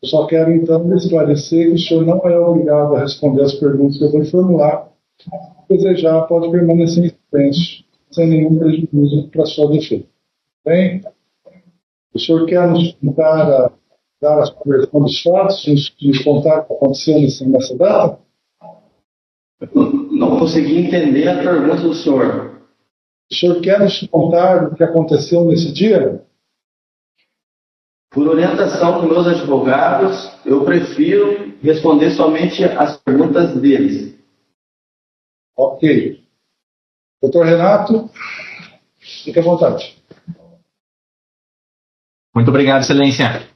Eu só quero, então, esclarecer que o senhor não é obrigado a responder as perguntas que eu vou formular. Se desejar, pode permanecer em silêncio, sem nenhum prejuízo para a sua defesa. Bem, o senhor quer nos contar dar a sua versão dos fatos, nos contar o que aconteceu nessa data? Não consegui entender a pergunta do senhor. O senhor quer nos contar o que aconteceu nesse dia? Por orientação dos meus advogados, eu prefiro responder somente as perguntas deles. Ok. Doutor Renato, fique à vontade. Muito obrigado, Excelência.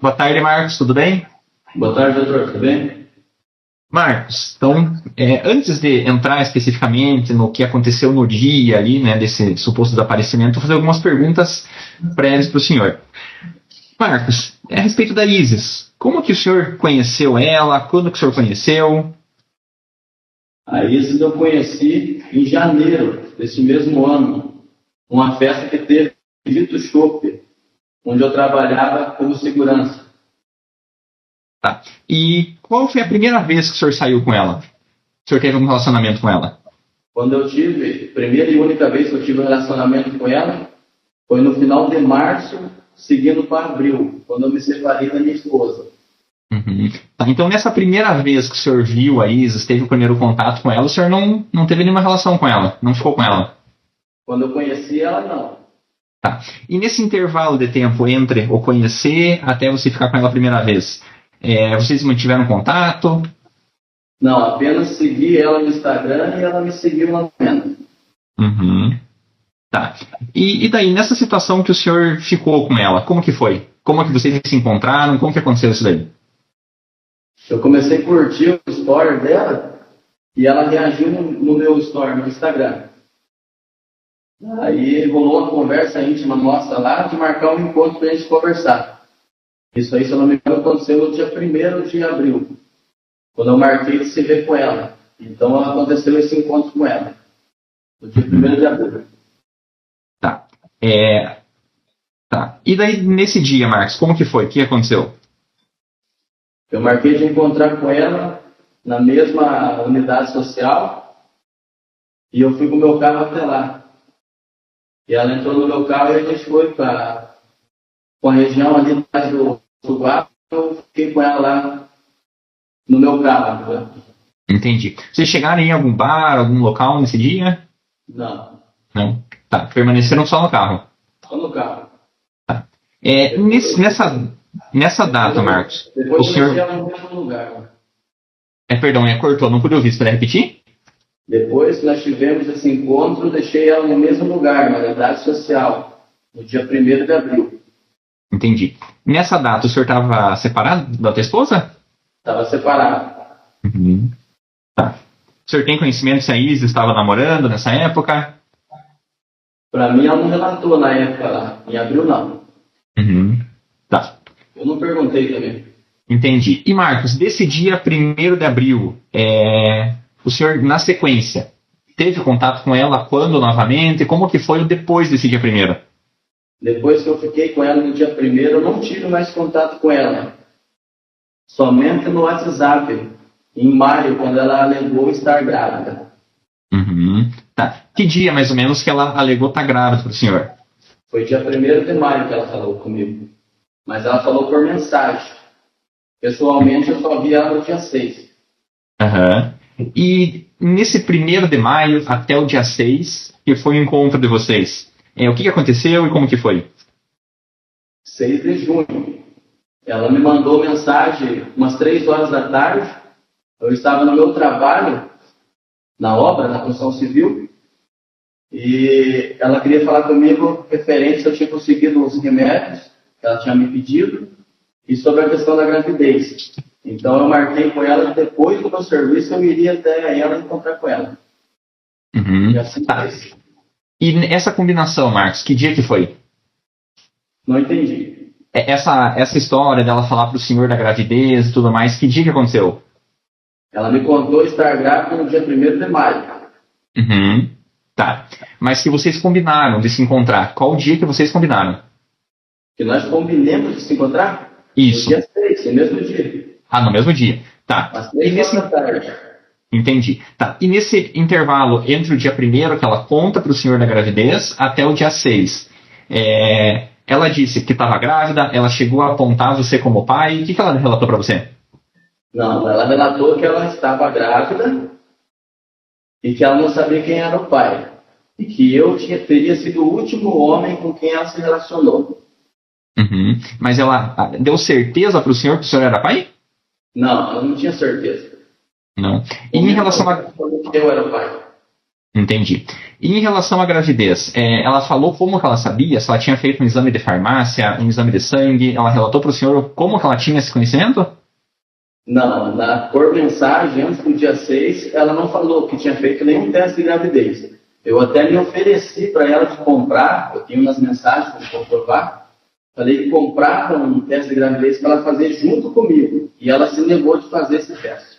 Boa tarde, Marcos, tudo bem? Boa tarde, doutor, tudo bem? Marcos, então, antes de entrar especificamente no que aconteceu no dia ali, né, desse suposto desaparecimento, vou fazer algumas perguntas prévias para o senhor. Marcos, a respeito da Isis, como que o senhor conheceu ela? Quando que o senhor conheceu? A Isis eu conheci em janeiro desse mesmo ano, uma festa que teve em Vito Chopp, onde eu trabalhava como segurança. Tá. E qual foi a primeira vez que o senhor saiu com ela? O senhor teve um relacionamento com ela? Quando eu tive, primeira e única vez que eu tive um relacionamento com ela, foi no final de março, seguindo para abril, quando eu me separei da minha esposa. Uhum. Tá, então, nessa primeira vez que o senhor viu a Isis, teve o primeiro contato com ela, o senhor não teve nenhuma relação com ela, não ficou com ela? Quando eu conheci ela, não. Tá. E nesse intervalo de tempo entre o conhecer até você ficar com ela a primeira vez, vocês mantiveram contato? Não, apenas segui ela no Instagram e ela me seguiu lá no Mena. Uhum. Tá. E daí, nessa situação que o senhor ficou com ela, como que foi? Como que vocês se encontraram? Como que aconteceu isso daí? Eu comecei a curtir o story dela e ela reagiu no meu story, no Instagram. Aí rolou uma conversa íntima nossa lá de marcar um encontro para a gente conversar. Isso aí, se eu não me engano, aconteceu no dia 1º de abril, quando eu marquei de se ver com ela. Então aconteceu esse encontro com ela, no dia 1º de abril. Tá. Tá. E daí, nesse dia, Marcos, como que foi? O que aconteceu? Eu marquei de encontrar com ela na mesma unidade social e eu fui com o meu carro até lá. E ela entrou no meu carro e a gente foi para a região ali atrás do Guapo. Eu fiquei com ela lá no meu carro. Né? Entendi. Vocês chegaram em algum bar, algum local nesse dia? Não. Não? Tá. Permaneceram só no carro? Só no carro. Tá. Nessa data, Marcos, depois o senhor... ela no mesmo lugar. Perdão, cortou, não pude ouvir. Você pode repetir? Depois que nós tivemos esse encontro, eu deixei ela no mesmo lugar, na unidade social, no dia 1º de abril. Entendi. Nessa data, o senhor estava separado da tua esposa? Estava separado. Uhum. Tá. O senhor tem conhecimento se a Isis estava namorando nessa época? Para mim, ela não relatou na época lá. Em abril, não. Uhum. Tá. Eu não perguntei também. Entendi. E, Marcos, desse dia 1º de abril, o senhor, na sequência, teve contato com ela quando novamente? Como que foi o depois desse dia 1º? Depois que eu fiquei com ela no dia 1º, eu não tive mais contato com ela. Somente no WhatsApp, em maio, quando ela alegou estar grávida. Uhum. Tá. Que dia, mais ou menos, que ela alegou estar grávida para o senhor? Foi dia 1º de maio que ela falou comigo. Mas ela falou por mensagem. Pessoalmente, eu só vi ela no dia 6. Aham. E nesse 1º de maio até o dia 6, que foi o encontro de vocês, o que aconteceu e como que foi? 6 de junho. Ela me mandou mensagem umas 3 horas da tarde. Eu estava no meu trabalho, na obra, na construção civil, e ela queria falar comigo referente se eu tinha conseguido os remédios que ela tinha me pedido e sobre a questão da gravidez. Então eu marquei com ela, depois do meu serviço eu iria até ela encontrar com ela. Uhum. E assim fez. E essa combinação, Marcos, que dia que foi? Não entendi. Essa história dela falar para o senhor da gravidez e tudo mais, que dia que aconteceu? Ela me contou estar grávida no dia 1º de maio. Uhum. Tá. Mas que vocês combinaram de se encontrar. Qual dia que vocês combinaram? Que nós combinemos de se encontrar? Isso. No dia 6, no mesmo dia. Ah, no mesmo dia. Tá. Às 3 horas da tarde. Entendi. Tá. E nesse intervalo entre o dia 1º que ela conta para o senhor da gravidez até o dia 6, ela disse que estava grávida, ela chegou a apontar você como pai. O que ela relatou para você? Não, ela relatou que ela estava grávida e que ela não sabia quem era o pai. E que eu teria sido o último homem com quem ela se relacionou. Uhum. Mas ela deu certeza para o senhor que o senhor era pai? Não, ela não tinha certeza. Não. E em relação a... Eu era o pai. Entendi. E em relação à gravidez, ela falou como que ela sabia? Se ela tinha feito um exame de farmácia, um exame de sangue? Ela relatou para o senhor como que ela tinha esse conhecimento? Não, por mensagem, antes do dia 6, ela não falou que tinha feito nenhum teste de gravidez. Eu até me ofereci para ela de comprar, eu tinha umas mensagens para comprovar, falei que comprava um teste de gravidez para ela fazer junto comigo. E ela se negou de fazer esse teste.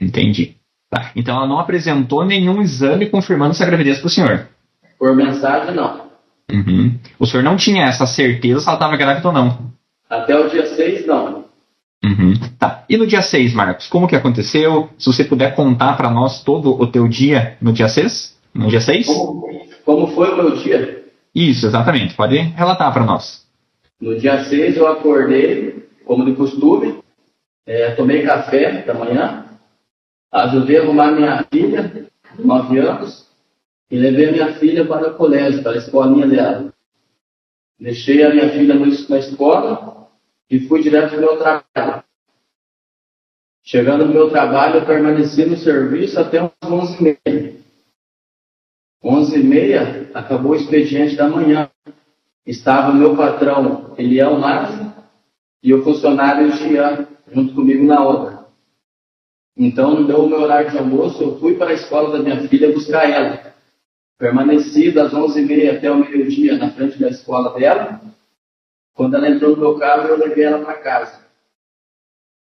Entendi. Tá. Então ela não apresentou nenhum exame confirmando essa gravidez para o senhor? Por mensagem, não. Uhum. O senhor não tinha essa certeza se ela estava grávida ou não? Até o dia 6, não. Uhum. Tá. E no dia 6, Marcos, como que aconteceu? Se você puder contar para nós todo o teu dia no dia 6? No dia 6? Como foi o meu dia? Isso, exatamente. Pode relatar para nós. No dia 6 eu acordei, como de costume, tomei café da manhã, ajudei a arrumar minha filha, de 9 anos, e levei a minha filha para o colégio, para a escolinha dela. Deixei a minha filha na escola e fui direto para o meu trabalho. Chegando no meu trabalho, eu permaneci no serviço até umas 11h30. 11h30, acabou o expediente da manhã. Estava o meu patrão, Eliel Lázaro, e o funcionário Jean, junto comigo na obra. Então, no meu horário de almoço, eu fui para a escola da minha filha buscar ela. Permaneci das 11h30 até o meio-dia na frente da escola dela. Quando ela entrou no meu carro, eu levei ela para casa.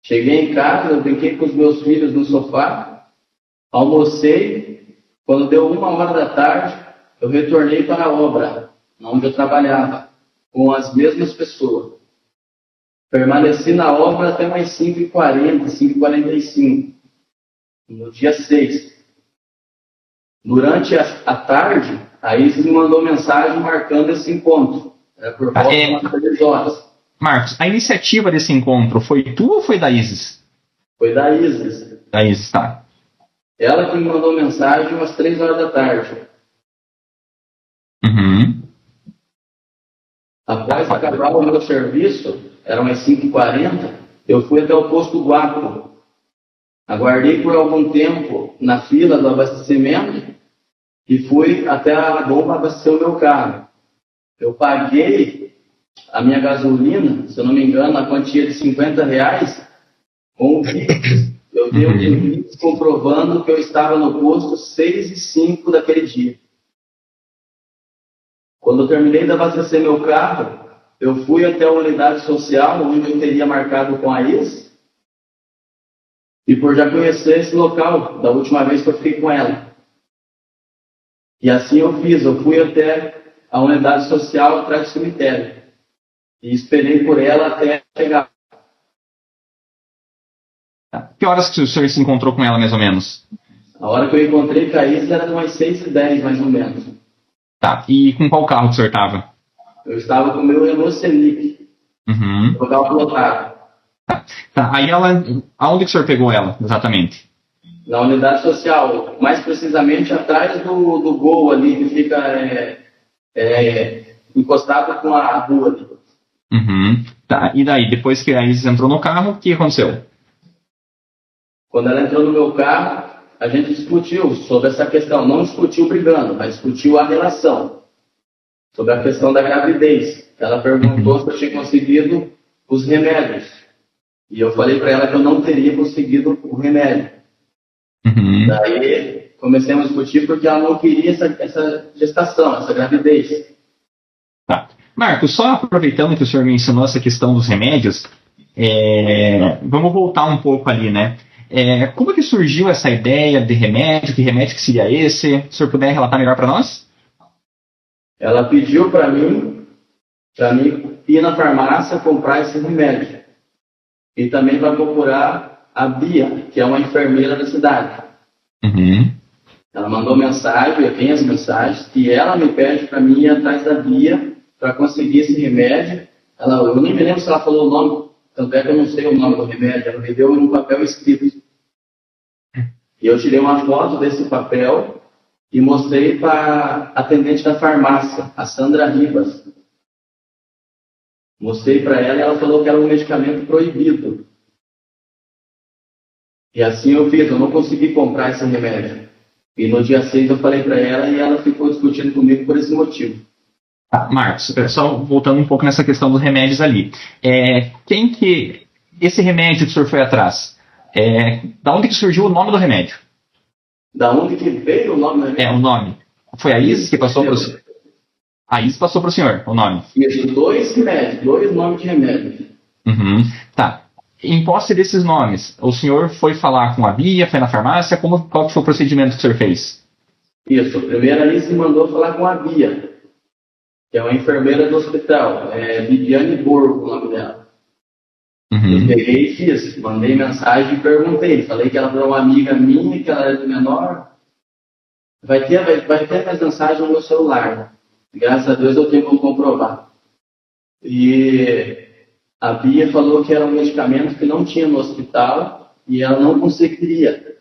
Cheguei em casa, eu brinquei com os meus filhos no sofá, almocei. Quando deu 1h da tarde, eu retornei para a obra, onde eu trabalhava, com as mesmas pessoas. Permaneci na obra até mais 5h40, 5h45, no dia 6. Durante a tarde, a Isis me mandou mensagem marcando esse encontro. Era por volta de umas 3 horas. Marcos, a iniciativa desse encontro foi tua ou foi da Isis? Foi da Isis. Da Isis, tá. Ela que me mandou mensagem umas 3 horas da tarde. Uhum. Após acabar o meu serviço, eram as 5h40, eu fui até o posto Guapo. Aguardei por algum tempo na fila do abastecimento e fui até a bomba abastecer o meu carro. Eu paguei a minha gasolina, se eu não me engano, a quantia de R$50, com o Pix. Eu dei o Pix comprovando que eu estava no posto 6h05 daquele dia. Quando eu terminei de abastecer meu carro, eu fui até a unidade social, onde eu teria marcado com a Isis, e por já conhecer esse local, da última vez que eu fiquei com ela. E assim eu fiz, eu fui até a unidade social atrás do cemitério. E esperei por ela até chegar. Que horas que o senhor se encontrou com ela, mais ou menos? A hora que eu encontrei com a Isis era umas 6h10, mais ou menos. Tá, e com qual carro que o senhor estava? Eu estava com o meu Renault Scenic. Uhum. O carro plotado. Tá, aí ela... Aonde que o senhor pegou ela, exatamente? Na unidade social, mais precisamente atrás do Gol ali, que fica encostado com a rua ali. Uhum. Tá, e daí, depois que a Isis entrou no carro, o que aconteceu? Quando ela entrou no meu carro, a gente discutiu sobre essa questão. Não discutiu brigando, mas discutiu a relação. Sobre a questão da gravidez. Ela perguntou se eu tinha conseguido os remédios. E eu falei para ela que eu não teria conseguido o remédio. Uhum. Daí comecemos a discutir porque ela não queria essa gestação, essa gravidez. Tá. Marcos, só aproveitando que o senhor mencionou essa questão dos remédios, vamos voltar um pouco ali, né? Como que surgiu essa ideia de remédio? Que remédio que seria esse? Se o senhor puder relatar melhor para nós? Ela pediu para mim ir na farmácia comprar esse remédio. e também para procurar a Bia, que é uma enfermeira da cidade. Uhum. Ela mandou mensagem, eu tenho as mensagens, e ela me pede para mim ir atrás da Bia para conseguir esse remédio. Eu nem me lembro se ela falou o nome, tanto é que eu não sei o nome do remédio. Ela me deu um papel escrito. E eu tirei uma foto desse papel e mostrei para a atendente da farmácia, a Sandra Ribas. Mostrei para ela e ela falou que era um medicamento proibido. E assim eu fiz, eu não consegui comprar esse remédio. E no dia 6 eu falei para ela e ela ficou discutindo comigo por esse motivo. Marcos, só voltando um pouco nessa questão dos remédios ali. Esse remédio que o senhor foi atrás, da onde que surgiu o nome do remédio? Da onde que veio o nome do remédio? O nome. Foi a Isis que passou para o senhor? A Isis passou para o senhor, o nome? Isso, 2 remédios, 2 nomes de remédio. Uhum. Tá. Em posse desses nomes, o senhor foi falar com a Bia, foi na farmácia, qual que foi o procedimento que o senhor fez? Isso, primeiro a Isis mandou falar com a Bia, que é uma enfermeira do hospital, Viviane Borgo, o nome dela. Uhum. Eu peguei e fiz, mandei mensagem e perguntei, falei que ela era uma amiga minha, que ela era de menor. Vai ter mais mensagem no meu celular. Graças a Deus eu tenho como comprovar. E a Bia falou que era um medicamento que não tinha no hospital e ela não conseguiria.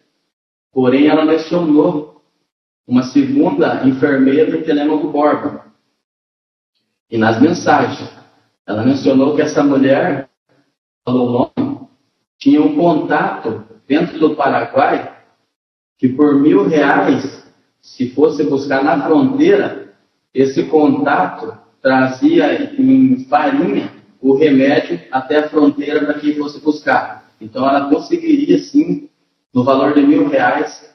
Porém, ela mencionou uma segunda enfermeira do Telêmaco Borba. E nas mensagens, ela mencionou que essa mulher, falou o nome, tinha um contato dentro do Paraguai que por R$1.000, se fosse buscar na fronteira, esse contato trazia em farinha o remédio até a fronteira para quem fosse buscar. Então ela conseguiria sim, no valor de R$1.000,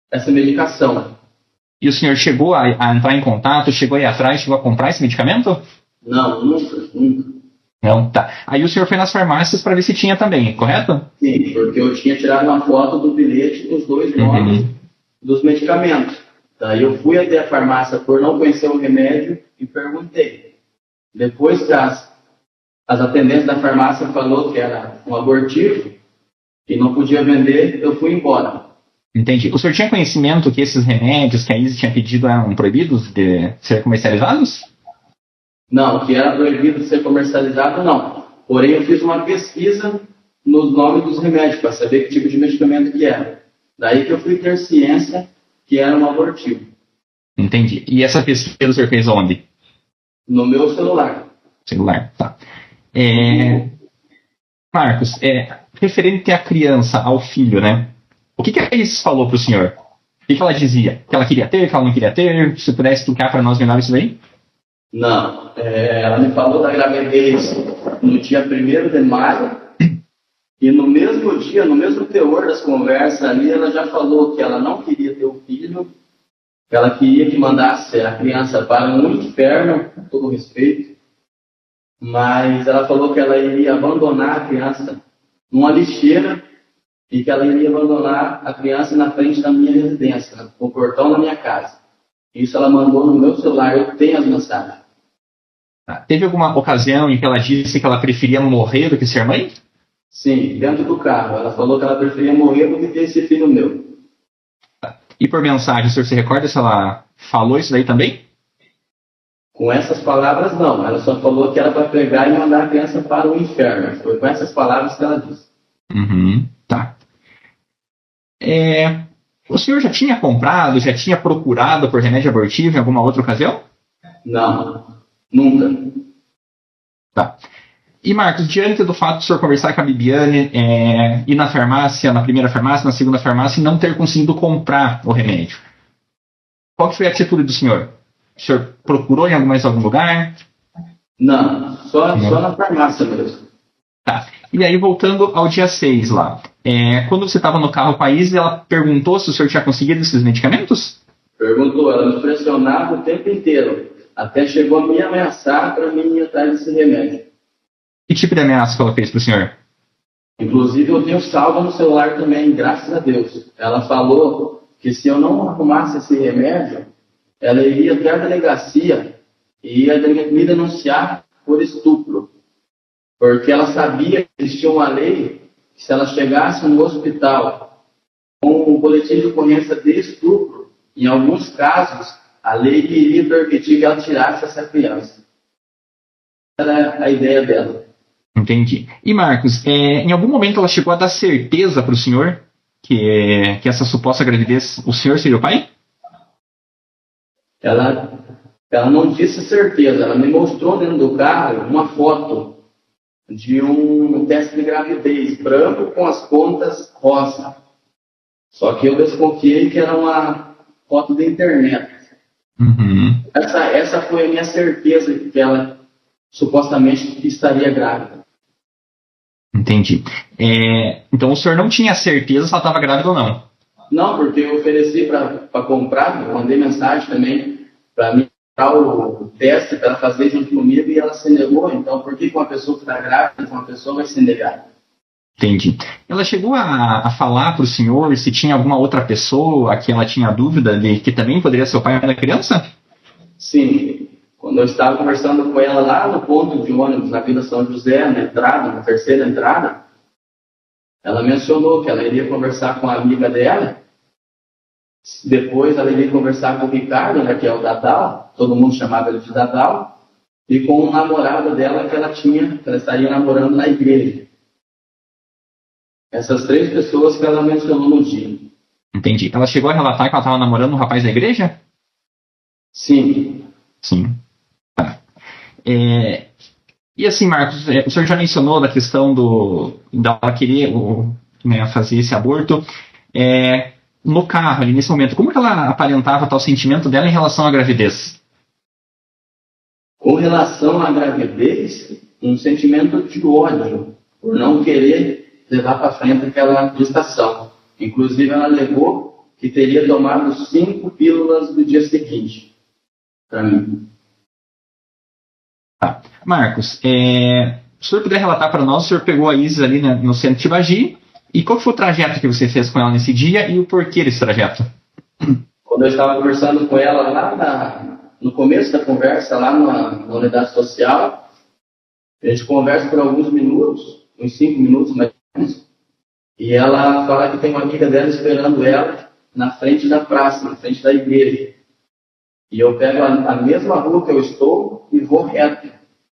essa medicação. E o senhor chegou a entrar em contato, chegou a ir atrás, chegou a comprar esse medicamento? Não, nunca. Não, tá. Aí o senhor foi nas farmácias para ver se tinha também, correto? Sim, porque eu tinha tirado uma foto do bilhete dos 2 nomes dos medicamentos. Daí eu fui até a farmácia por não conhecer o remédio e perguntei. Depois que as atendentes da farmácia falou que era um abortivo e não podia vender, eu fui embora. Entendi. O senhor tinha conhecimento que esses remédios que a Isis tinha pedido eram proibidos de ser comercializados? Não, que era proibido de ser comercializado, não. Porém, eu fiz uma pesquisa nos nomes dos remédios para saber que tipo de medicamento que era. Daí que eu fui ter ciência que era um abortivo. Entendi. E essa pesquisa o senhor fez onde? No meu celular. Celular, tá. Marcos, referente à criança, ao filho, né? O que a Isis falou para o senhor? O que ela dizia? Que ela queria ter, que ela não queria ter? Se pudesse explicar para nós melhor isso daí? Não. Ela me falou da gravidez no dia 1º de maio. E no mesmo dia, no mesmo teor das conversas ali, ela já falou que ela não queria ter o filho, que ela queria que mandasse a criança para um inferno, com todo respeito, mas ela falou que ela iria abandonar a criança numa lixeira e que ela iria abandonar a criança na frente da minha residência, no portão da minha casa. Isso ela mandou no meu celular, eu tenho as mensagens. Teve alguma ocasião em que ela disse que ela preferia morrer do que ser mãe? Sim, dentro do carro. Ela falou que ela preferia morrer do que ter esse filho meu. E por mensagem, o senhor se recorda se ela falou isso daí também? Com essas palavras, não. Ela só falou que era para pegar e mandar a criança para o inferno. Foi com essas palavras que ela disse. Tá. O senhor já tinha comprado, já tinha procurado por remédio abortivo em alguma outra ocasião? Não, nunca. Tá. E Marcos, diante do fato de o senhor conversar com a Bibiane, ir na farmácia, na primeira farmácia, na segunda farmácia e não ter conseguido comprar o remédio, qual que foi a atitude do senhor? O senhor procurou em algum lugar? Não, só na farmácia mesmo. Tá. E aí, voltando ao dia 6 lá, quando você estava no carro com a Isis, ela perguntou se o senhor tinha conseguido esses medicamentos? Perguntou, ela me pressionava o tempo inteiro, até chegou a me ameaçar para mim ir atrás desse remédio. Que tipo de ameaça que ela fez para o senhor? Inclusive, eu tenho salvo no celular também, graças a Deus. Ela falou que se eu não arrumasse esse remédio, ela iria até a delegacia e ia me denunciar por estupro. porque ela sabia que existia uma lei que se ela chegasse no hospital com um boletim de ocorrência de estupro, em alguns casos, a lei iria permitir que ela tirasse essa criança. Era a ideia dela. Entendi. E Marcos, em algum momento ela chegou a dar certeza para o senhor que essa suposta gravidez, o senhor seria o pai? Ela não disse certeza, ela me mostrou dentro do carro uma foto de um teste de gravidez branco com as pontas rosa. Só que eu desconfiei que era uma foto da internet. Uhum. Essa foi a minha certeza de que ela supostamente estaria grávida. Entendi. Então o senhor não tinha certeza se ela estava grávida ou não? Não, porque eu ofereci para comprar, eu mandei mensagem também para mim dar o teste para ela fazer junto comigo e ela se negou. Então, por que uma pessoa que está grávida, uma pessoa vai se negar? Entendi. Ela chegou a falar para o senhor se tinha alguma outra pessoa que ela tinha dúvida de que também poderia ser o pai da criança? Sim. Quando eu estava conversando com ela lá no ponto de ônibus, na Vila São José, na terceira entrada, ela mencionou que ela iria conversar com a amiga dela. Depois ela iria conversar com o Ricardo, né, que é o Dadal, todo mundo chamava ele de Dadal, e com o namorado dela que ela estaria namorando na igreja. Essas 3 pessoas que ela mencionou no dia. Entendi. Ela chegou a relatar que ela estava namorando um rapaz da igreja? Sim. Sim. Tá. E assim, Marcos, o senhor já mencionou da questão dela querer fazer esse aborto. No carro, ali nesse momento, como que ela aparentava tal sentimento dela em relação à gravidez? Com relação à gravidez, um sentimento de ódio, por não querer levar para frente aquela gestação. Inclusive, ela alegou que teria tomado 5 pílulas do dia seguinte, para mim. Tá. Marcos, se o senhor puder relatar para nós, o senhor pegou a Isis ali no centro de Tibagi, e qual foi o trajeto que você fez com ela nesse dia e o porquê desse trajeto? Quando eu estava conversando com ela lá no começo da conversa, lá na unidade social, a gente conversa por alguns minutos, uns 5 minutos mais ou menos, e ela fala que tem uma amiga dela esperando ela na frente da praça, na frente da igreja. E eu pego a mesma rua que eu estou e vou reto,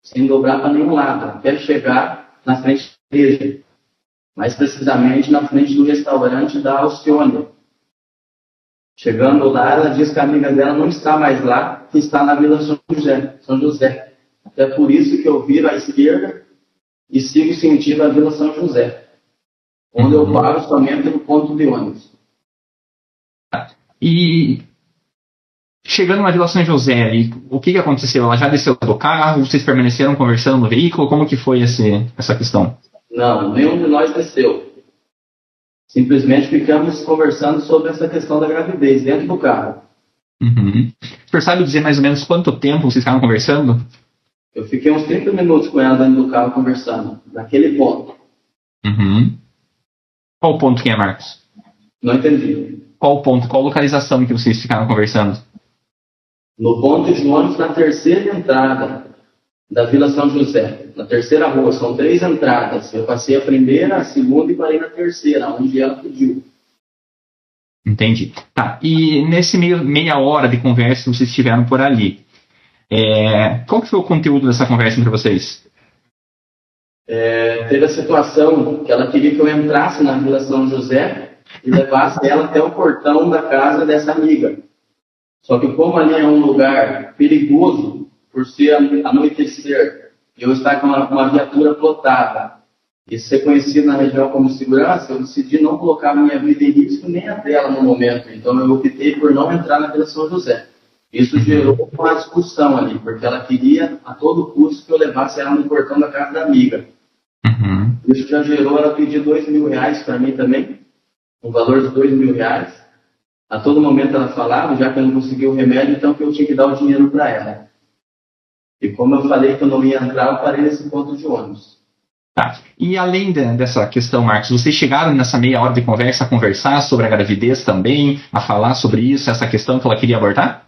sem dobrar para nenhum lado, até chegar na frente da igreja. Mais precisamente na frente do restaurante da Alcione. Chegando lá, ela diz que a amiga dela não está mais lá, que está na Vila São José. Até por isso que eu viro à esquerda e sigo sentido a Vila São José, onde eu paro somente no ponto de ônibus. E chegando na Vila São José, ali, o que aconteceu? Ela já desceu do carro? Vocês permaneceram conversando no veículo? Como que foi essa questão? Não, nenhum de nós desceu. Simplesmente ficamos conversando sobre essa questão da gravidez dentro do carro. Uhum. O senhor sabe dizer mais ou menos quanto tempo vocês ficaram conversando? Eu fiquei uns 30 minutos com ela dentro do carro conversando, naquele ponto. Uhum. Qual ponto que é, Marcos? Não entendi. Qual ponto, qual localização que vocês ficaram conversando? No ponto de ônibus, na terceira entrada da Vila São José, na terceira rua. São 3 entradas. Eu passei a primeira, a segunda e parei na terceira, onde ela pediu. Entendi. Tá. E nesse meia hora de conversa que vocês tiveram por ali, qual que foi o conteúdo dessa conversa entre vocês? Teve a situação que ela queria que eu entrasse na Vila São José e levasse ela até o portão da casa dessa amiga. Só que como ali é um lugar perigoso, por ser anoitecer, eu estar com uma viatura plotada e ser conhecido na região como segurança, eu decidi não colocar minha vida em risco nem a dela no momento. Então eu optei por não entrar na Vila São José. Isso gerou uma discussão ali, porque ela queria a todo custo que eu levasse ela no portão da casa da amiga. Uhum. Isso já gerou ela pedir R$2.000 para mim também, um valor de R$2.000. A todo momento ela falava, já que eu não conseguia o remédio, então que eu tinha que dar o dinheiro para ela. E como eu falei que eu não ia entrar, eu parei nesse ponto de ônibus. Tá. E além dessa questão, Marcos, vocês chegaram nessa meia hora de conversa a conversar sobre a gravidez também, a falar sobre isso, essa questão que ela queria abortar?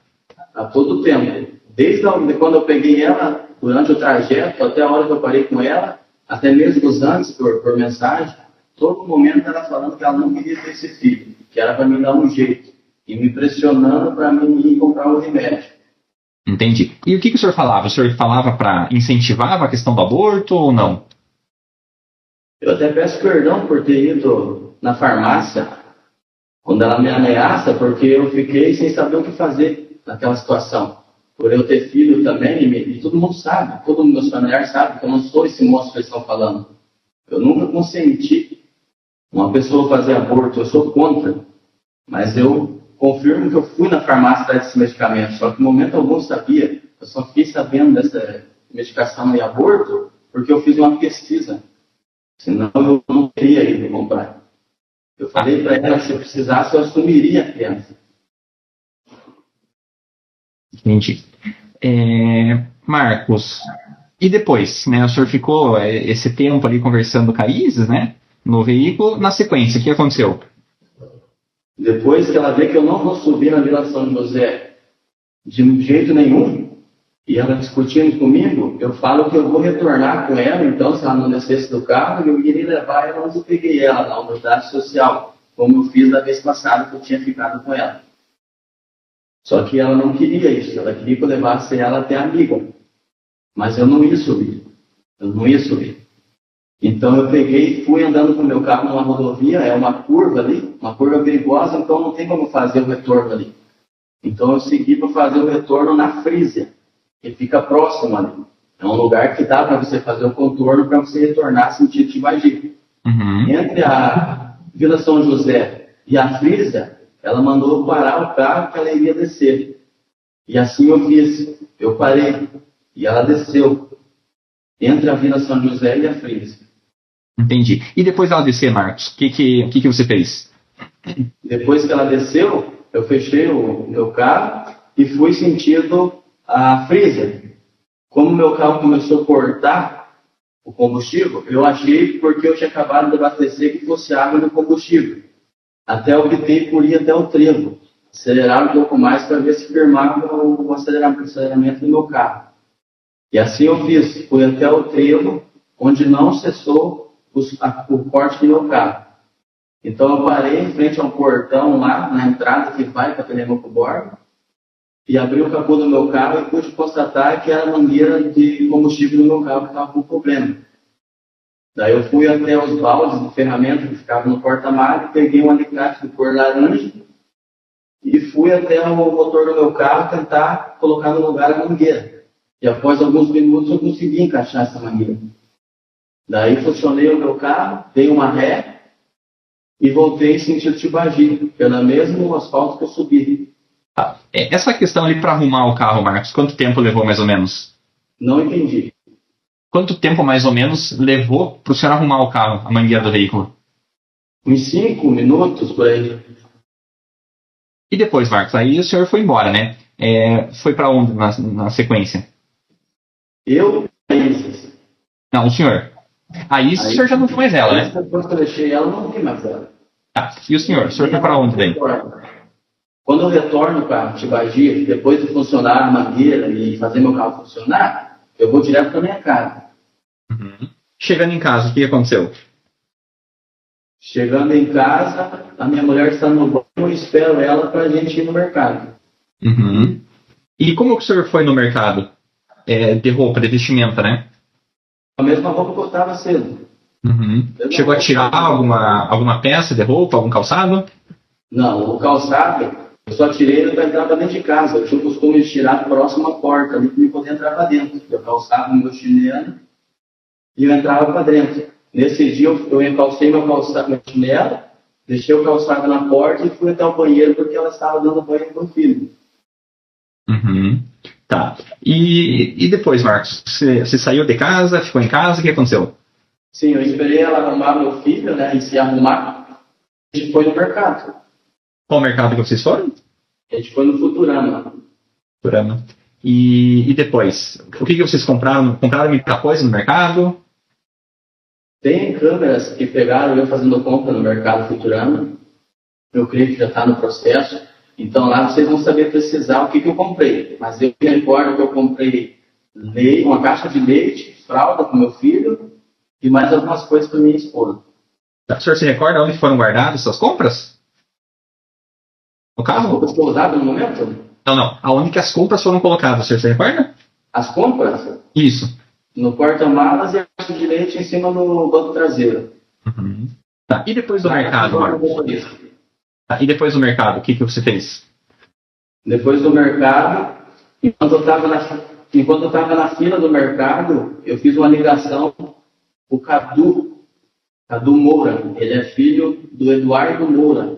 A todo tempo. Desde quando eu peguei ela, durante o trajeto, até a hora que eu parei com ela, até mesmo os antes, por mensagem, todo momento ela falando que ela não queria ter esse filho, que era para mim dar um jeito, e me pressionando para mim ir comprar o remédio. Entendi. E o que o senhor falava? O senhor falava para incentivar a questão do aborto ou não? Eu até peço perdão por ter ido na farmácia quando ela me ameaça, porque eu fiquei sem saber o que fazer naquela situação. Por eu ter filho também, e todo mundo sabe, todos os meus familiares sabem que eu não sou esse moço que eles estão falando. Eu nunca consenti uma pessoa fazer aborto, eu sou contra. Mas eu confirmo que eu fui na farmácia atrás desse medicamento, só que em momento algum eu sabia. Eu só fiquei sabendo dessa medicação de aborto porque eu fiz uma pesquisa. Senão eu não teria ido comprar. Eu falei para ela que se eu precisasse eu assumiria a criança. Entendi. Marcos, e depois, né? O senhor ficou esse tempo ali conversando com a Isis, né? No veículo. Na sequência, o que aconteceu? Depois que ela vê que eu não vou subir na Vila São José de jeito nenhum, e ela discutindo comigo, eu falo que eu vou retornar com ela, então, se ela não descesse do carro, eu iria levar ela onde eu peguei ela, na unidade social, como eu fiz da vez passada que eu tinha ficado com ela. Só que ela não queria isso, ela queria que eu levasse ela até a amiga. Mas eu não ia subir. Então eu peguei e fui andando com o meu carro numa rodovia, é uma curva ali, uma curva perigosa, então não tem como fazer o retorno ali. Então eu segui para fazer o retorno na Frísia, que fica próximo ali. É um lugar que dá para você fazer o contorno para você retornar sentido Tibagi. Uhum. Entre a Vila São José e a Frísia, ela mandou parar o carro que ela iria descer. E assim eu fiz. Eu parei. E ela desceu. Entre a Vila São José e a Frísia. Entendi. E depois dela descer, Marcos, o que você fez? Depois que ela desceu, eu fechei o meu carro e fui sentido a Frísia. Como o meu carro começou a cortar o combustível, eu achei, porque eu tinha acabado de abastecer, que fosse água no combustível. Até optei por ir até o trevo, acelerar um pouco mais para ver se firmava o aceleramento do meu carro. E assim eu fiz, fui até o trevo, onde não cessou o corte do meu carro. Então eu parei em frente a um portão lá, na entrada que vai para Telemaco Borba, e abri o capô do meu carro e pude constatar que era a mangueira de combustível do meu carro que estava com problema. Daí eu fui até os baldes de ferramenta que ficavam no porta-malas, peguei um alicate de cor laranja e fui até o motor do meu carro tentar colocar no lugar a mangueira. E após alguns minutos eu consegui encaixar essa mangueira. Daí funcionei o meu carro, dei uma ré e voltei em sentido Tibagi, pelo mesmo asfalto que eu subi. Essa questão ali para arrumar o carro, Marcos, quanto tempo levou mais ou menos? Não entendi. Quanto tempo mais ou menos levou para o senhor arrumar o carro, a mangueira do veículo? Uns 5 minutos por aí. E depois, Marcos, aí o senhor foi embora, né? Foi para onde na sequência? Eu e a Isis. Não, o senhor. A Isis, o senhor já não foi mais ela, né? Depois que eu deixei ela, não vi mais ela. Tá. E o senhor? O senhor foi para onde daí? Quando eu retorno para Tibagi, depois de funcionar a mangueira e fazer meu carro funcionar, eu vou direto para minha casa. Uhum. Chegando em casa, o que aconteceu? Chegando em casa, a minha mulher está no banho e espero ela para a gente ir no mercado. Uhum. E como que o senhor foi no mercado? De roupa, de vestimenta, né? A mesma roupa que eu estava cedo. Uhum. Chegou a tirar alguma peça de roupa, algum calçado? Não, o calçado eu só tirei para entrar para dentro de casa. Eu tinha o costume de tirar próximo à porta, ali para eu poder entrar para dentro. Eu calçava o meu chinelo e eu entrava para dentro. Nesse dia eu encalcei meu chinelo, deixei o calçado na porta e fui até o banheiro porque ela estava dando banho para o filho. Uhum. Tá. E depois, Marcos? Você saiu de casa, ficou em casa, o que aconteceu? Sim, eu esperei ela arrumar meu filho, né? E se arrumar, a gente foi no mercado. Qual mercado que vocês foram? A gente foi no Futurama. Futurama. E depois? O que vocês compraram? Compraram muita coisa no mercado? Tem câmeras que pegaram eu fazendo compra no mercado Futurama. Eu creio que já está no processo. Então lá vocês vão saber precisar o que eu comprei. Mas eu me recordo que eu comprei uma caixa de leite, fralda para o meu filho, e mais algumas coisas para minha esposa. O senhor se recorda onde foram guardadas suas compras? No As carro? compras que eu usava no momento? Não. Aonde que as compras foram colocadas, o senhor se recorda? As compras? Isso. No porta-malas e a caixa de leite em cima do banco traseiro. Uhum. Tá. E depois do mercado, Marcos? Tá. E depois do mercado, o que você fez? Depois do mercado, enquanto eu estava na fila do mercado, eu fiz uma ligação com o Cadu Moura. Ele é filho do Eduardo Moura,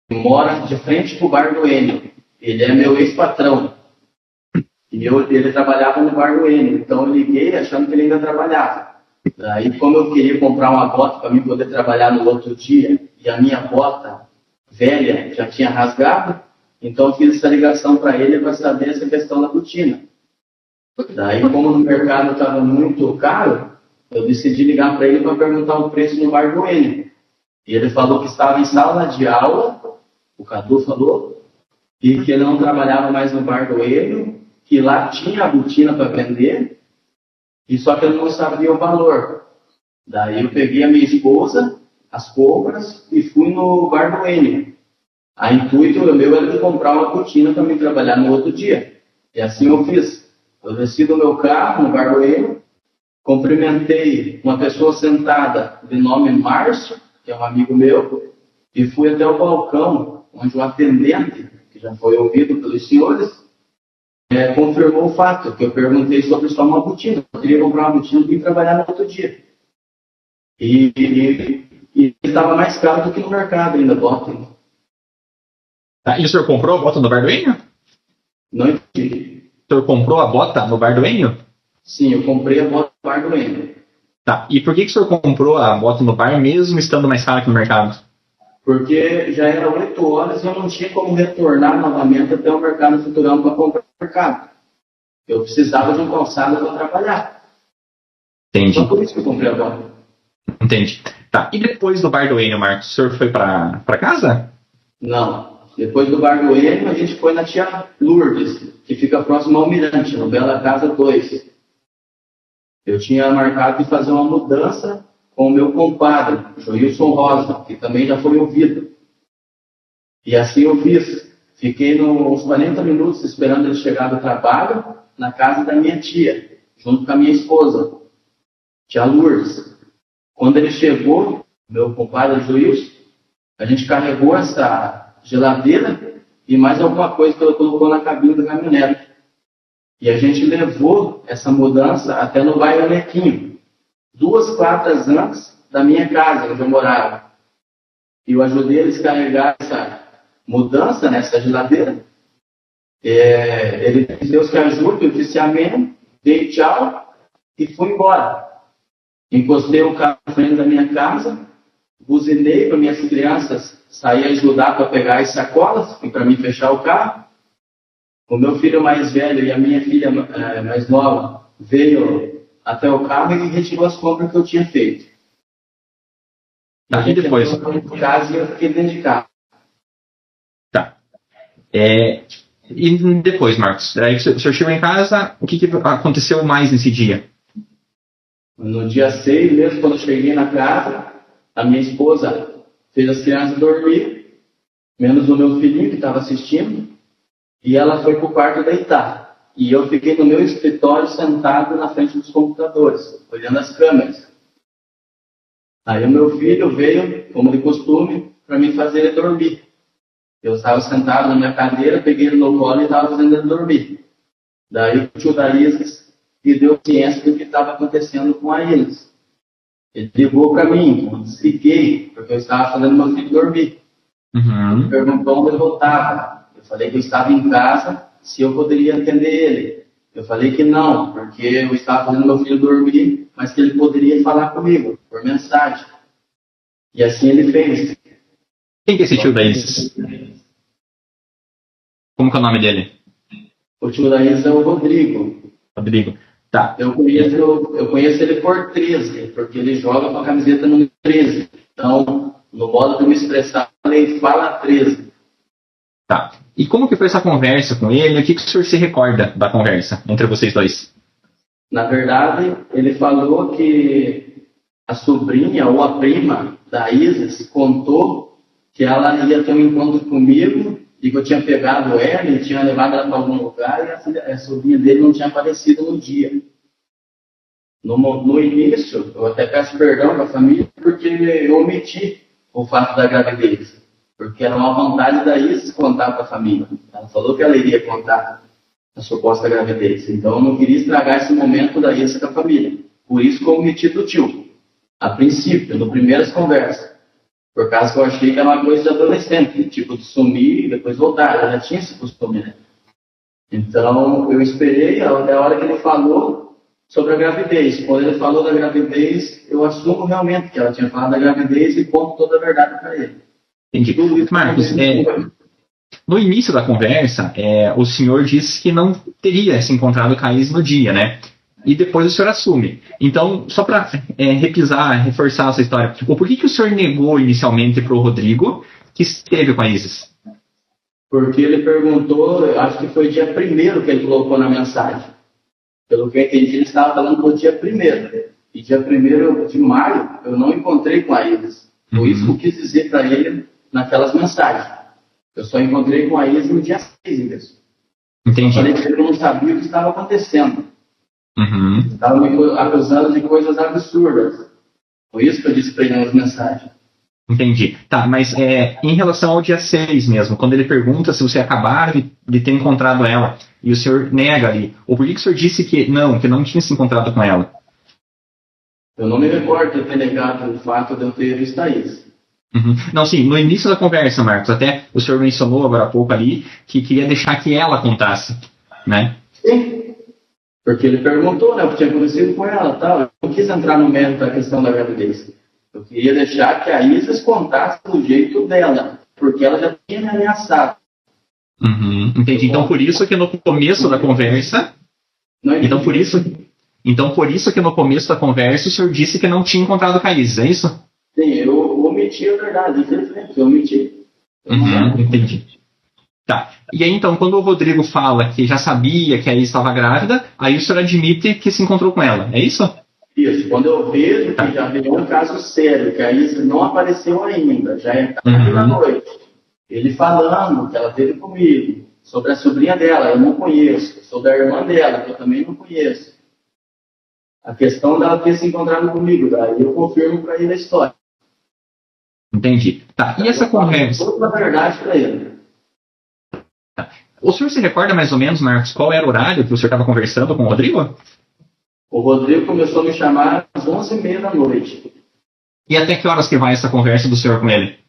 que mora de frente para o Bar do Enio. Ele é meu ex-patrão. E ele trabalhava no Bar do Enio. Então eu liguei achando que ele ainda trabalhava. Daí, como eu queria comprar uma bota para mim poder trabalhar no outro dia, e a minha bota velha já tinha rasgado, então eu fiz essa ligação para ele para saber essa questão da botina. Daí, como no mercado estava muito caro, eu decidi ligar para ele para perguntar o preço no Bar do Enio. E ele falou que estava em sala de aula, o Cadu falou, e que ele não trabalhava mais no Bar do Enio, que lá tinha a botina para vender, e só que eu não sabia o valor. Daí eu peguei a minha esposa, as compras, e fui no Bar do Enio. A intuito meu era de comprar uma botina para me trabalhar no outro dia. E assim eu fiz. Eu desci do meu carro no Bar do Enio, cumprimentei uma pessoa sentada de nome Márcio, que é um amigo meu, e fui até o balcão, onde o atendente, que já foi ouvido pelos senhores, confirmou o fato, que eu perguntei sobre só uma botina. Eu queria comprar uma botina para ir trabalhar no outro dia. E estava mais caro do que no mercado ainda, bota. Tá. E o senhor comprou a bota no Bar do Enio? Não entendi. O senhor comprou a bota no Bar do Enio? Sim, eu comprei a bota no Bar do Enio. Tá. E por que o senhor comprou a bota no bar mesmo estando mais caro que no mercado? Porque já era 8 horas e eu não tinha como retornar novamente até o mercado futurão para comprar no mercado. Eu precisava de um calçado para trabalhar. Entendi. Só por isso que eu comprei a bota. Entendi. Tá. E depois do Bar do Enio, Marcos, o senhor foi para casa? Não. Depois do Bar do Enio, a gente foi na Tia Lourdes, que fica próximo ao Mirante, no Bela Casa 2. Eu tinha marcado de fazer uma mudança com o meu compadre, Joilson Rosa, que também já foi ouvido. E assim eu fiz. Fiquei uns 40 minutos esperando ele chegar do trabalho, na casa da minha tia, junto com a minha esposa, Tia Lourdes. Quando ele chegou, meu compadre Joilson, a gente carregou essa geladeira e mais alguma coisa que ele colocou na cabine da caminhonete. E a gente levou essa mudança até no bairro Nequinho, 2 quadras antes da minha casa, onde eu morava. E eu ajudei eles a carregar essa mudança nessa geladeira. Ele disse, Deus que ajude, eu disse amém, dei tchau e fui embora. Encostei o carro na frente da minha casa, buzinei para minhas crianças sair ajudar para pegar as sacolas e para mim fechar o carro. O meu filho mais velho e a minha filha mais nova veio até o carro e retirou as compras que eu tinha feito. Tá, e depois? Em casa e eu fiquei dentro de casa. Tá. E depois, Marcos? Aí o senhor chegou em casa, o que aconteceu mais nesse dia? No dia 6 mesmo, quando eu cheguei na casa, a minha esposa fez as crianças dormir, menos o meu filhinho que estava assistindo, e ela foi para o quarto deitar. E eu fiquei no meu escritório sentado na frente dos computadores, olhando as câmeras. Aí o meu filho veio, como de costume, para me fazer ele dormir. Eu estava sentado na minha cadeira, peguei ele no colo e estava fazendo ele dormir. Daí o tio da Isis me deu ciência do que estava acontecendo com a Isis. Ele ligou para mim, eu expliquei, porque eu estava fazendo meu filho dormir. Ele perguntou onde eu estava. Eu falei que eu estava em casa, se eu poderia atender ele. Eu falei que não, porque eu estava fazendo meu filho dormir, mas que ele poderia falar comigo, por mensagem. E assim ele fez. Quem que é esse tio da Isis? Como que é o nome dele? O tio da Isis é o Rodrigo. Rodrigo. Tá. Eu conheço ele por 13, porque ele joga com a camiseta número 13. Então, no modo de eu me expressar, ele fala 13. Tá. E como que foi essa conversa com ele? O que o senhor se recorda da conversa entre vocês dois? Na verdade, ele falou que a sobrinha ou a prima da Isis contou que ela ia ter um encontro comigo e que eu tinha pegado ela e tinha levado ela para algum lugar e a sobrinha dele não tinha aparecido no dia. No início, eu até peço perdão para a família porque eu omiti o fato da gravidez. Porque era uma vontade da Isis contar para a família. Ela falou que ela iria contar a suposta gravidez. Então eu não queria estragar esse momento da Isis com a família. Por isso que eu omiti do tio. A princípio, no primeiras conversas. Por causa que eu achei que era uma coisa de adolescente. Tipo de sumir e depois voltar. Ela já tinha esse costume, né? Então eu esperei até a hora que ele falou sobre a gravidez. Quando ele falou da gravidez, eu assumo realmente que ela tinha falado da gravidez e conto toda a verdade para ele. Entendi. Marcos, no início da conversa, o senhor disse que não teria se encontrado com a Isis no dia, né? E depois o senhor assume. Então, só para reforçar essa história, por que o senhor negou inicialmente para o Rodrigo que esteve com a Isis? Porque ele perguntou, eu acho que foi dia 1º que ele colocou na mensagem. Pelo que eu entendi, ele estava falando do dia 1º. E dia 1º de maio, eu não encontrei com a Isis. Foi isso que eu quis dizer para ele naquelas mensagens. Eu só encontrei com a Isis no dia 6 mesmo. Entendi. Eu falei que ele não sabia o que estava acontecendo. Uhum. Estava me acusando de coisas absurdas. Foi isso que eu disse para ele nas mensagens. Entendi. Tá, mas em relação ao dia 6 mesmo, quando ele pergunta se você acabaram de ter encontrado ela, e o senhor nega ali, ou por que o senhor disse que não tinha se encontrado com ela? Eu não me recordo de ter negado o fato de eu ter visto a Isis. Uhum. Não, sim, no início da conversa, Marcos, até o senhor mencionou agora há pouco ali que queria deixar que ela contasse, né? Sim, porque ele perguntou, né, o que tinha acontecido com ela e tal. Eu não quis entrar no mérito da questão da gravidez. Eu queria deixar que a Isis contasse do jeito dela, porque ela já tinha me ameaçado. Uhum, entendi. Então por isso que no começo da conversa. Então por isso que no começo da conversa o senhor disse que não tinha encontrado com a Isis, é isso? Sim, eu omiti a verdade, infelizmente, eu omiti. Entendi. Tá. E aí então, quando o Rodrigo fala que já sabia que a Isis estava grávida, aí o senhor admite que se encontrou com ela, é isso? Isso, quando eu vejo que já veio um caso sério, que a Isis não apareceu ainda, já é tarde da noite. Ele falando que ela teve comigo, sobre a sobrinha dela, eu não conheço, sobre a irmã dela, que eu também não conheço. A questão dela ter se encontrado comigo, daí eu confirmo para ele a história. Entendi. Tá, e essa conversa? Toda a verdade para ele. Tá. O senhor se recorda mais ou menos, Marcos, qual era o horário que o senhor estava conversando com o Rodrigo? O Rodrigo começou a me chamar às 11h30 da noite. E até que horas que vai essa conversa do senhor com ele?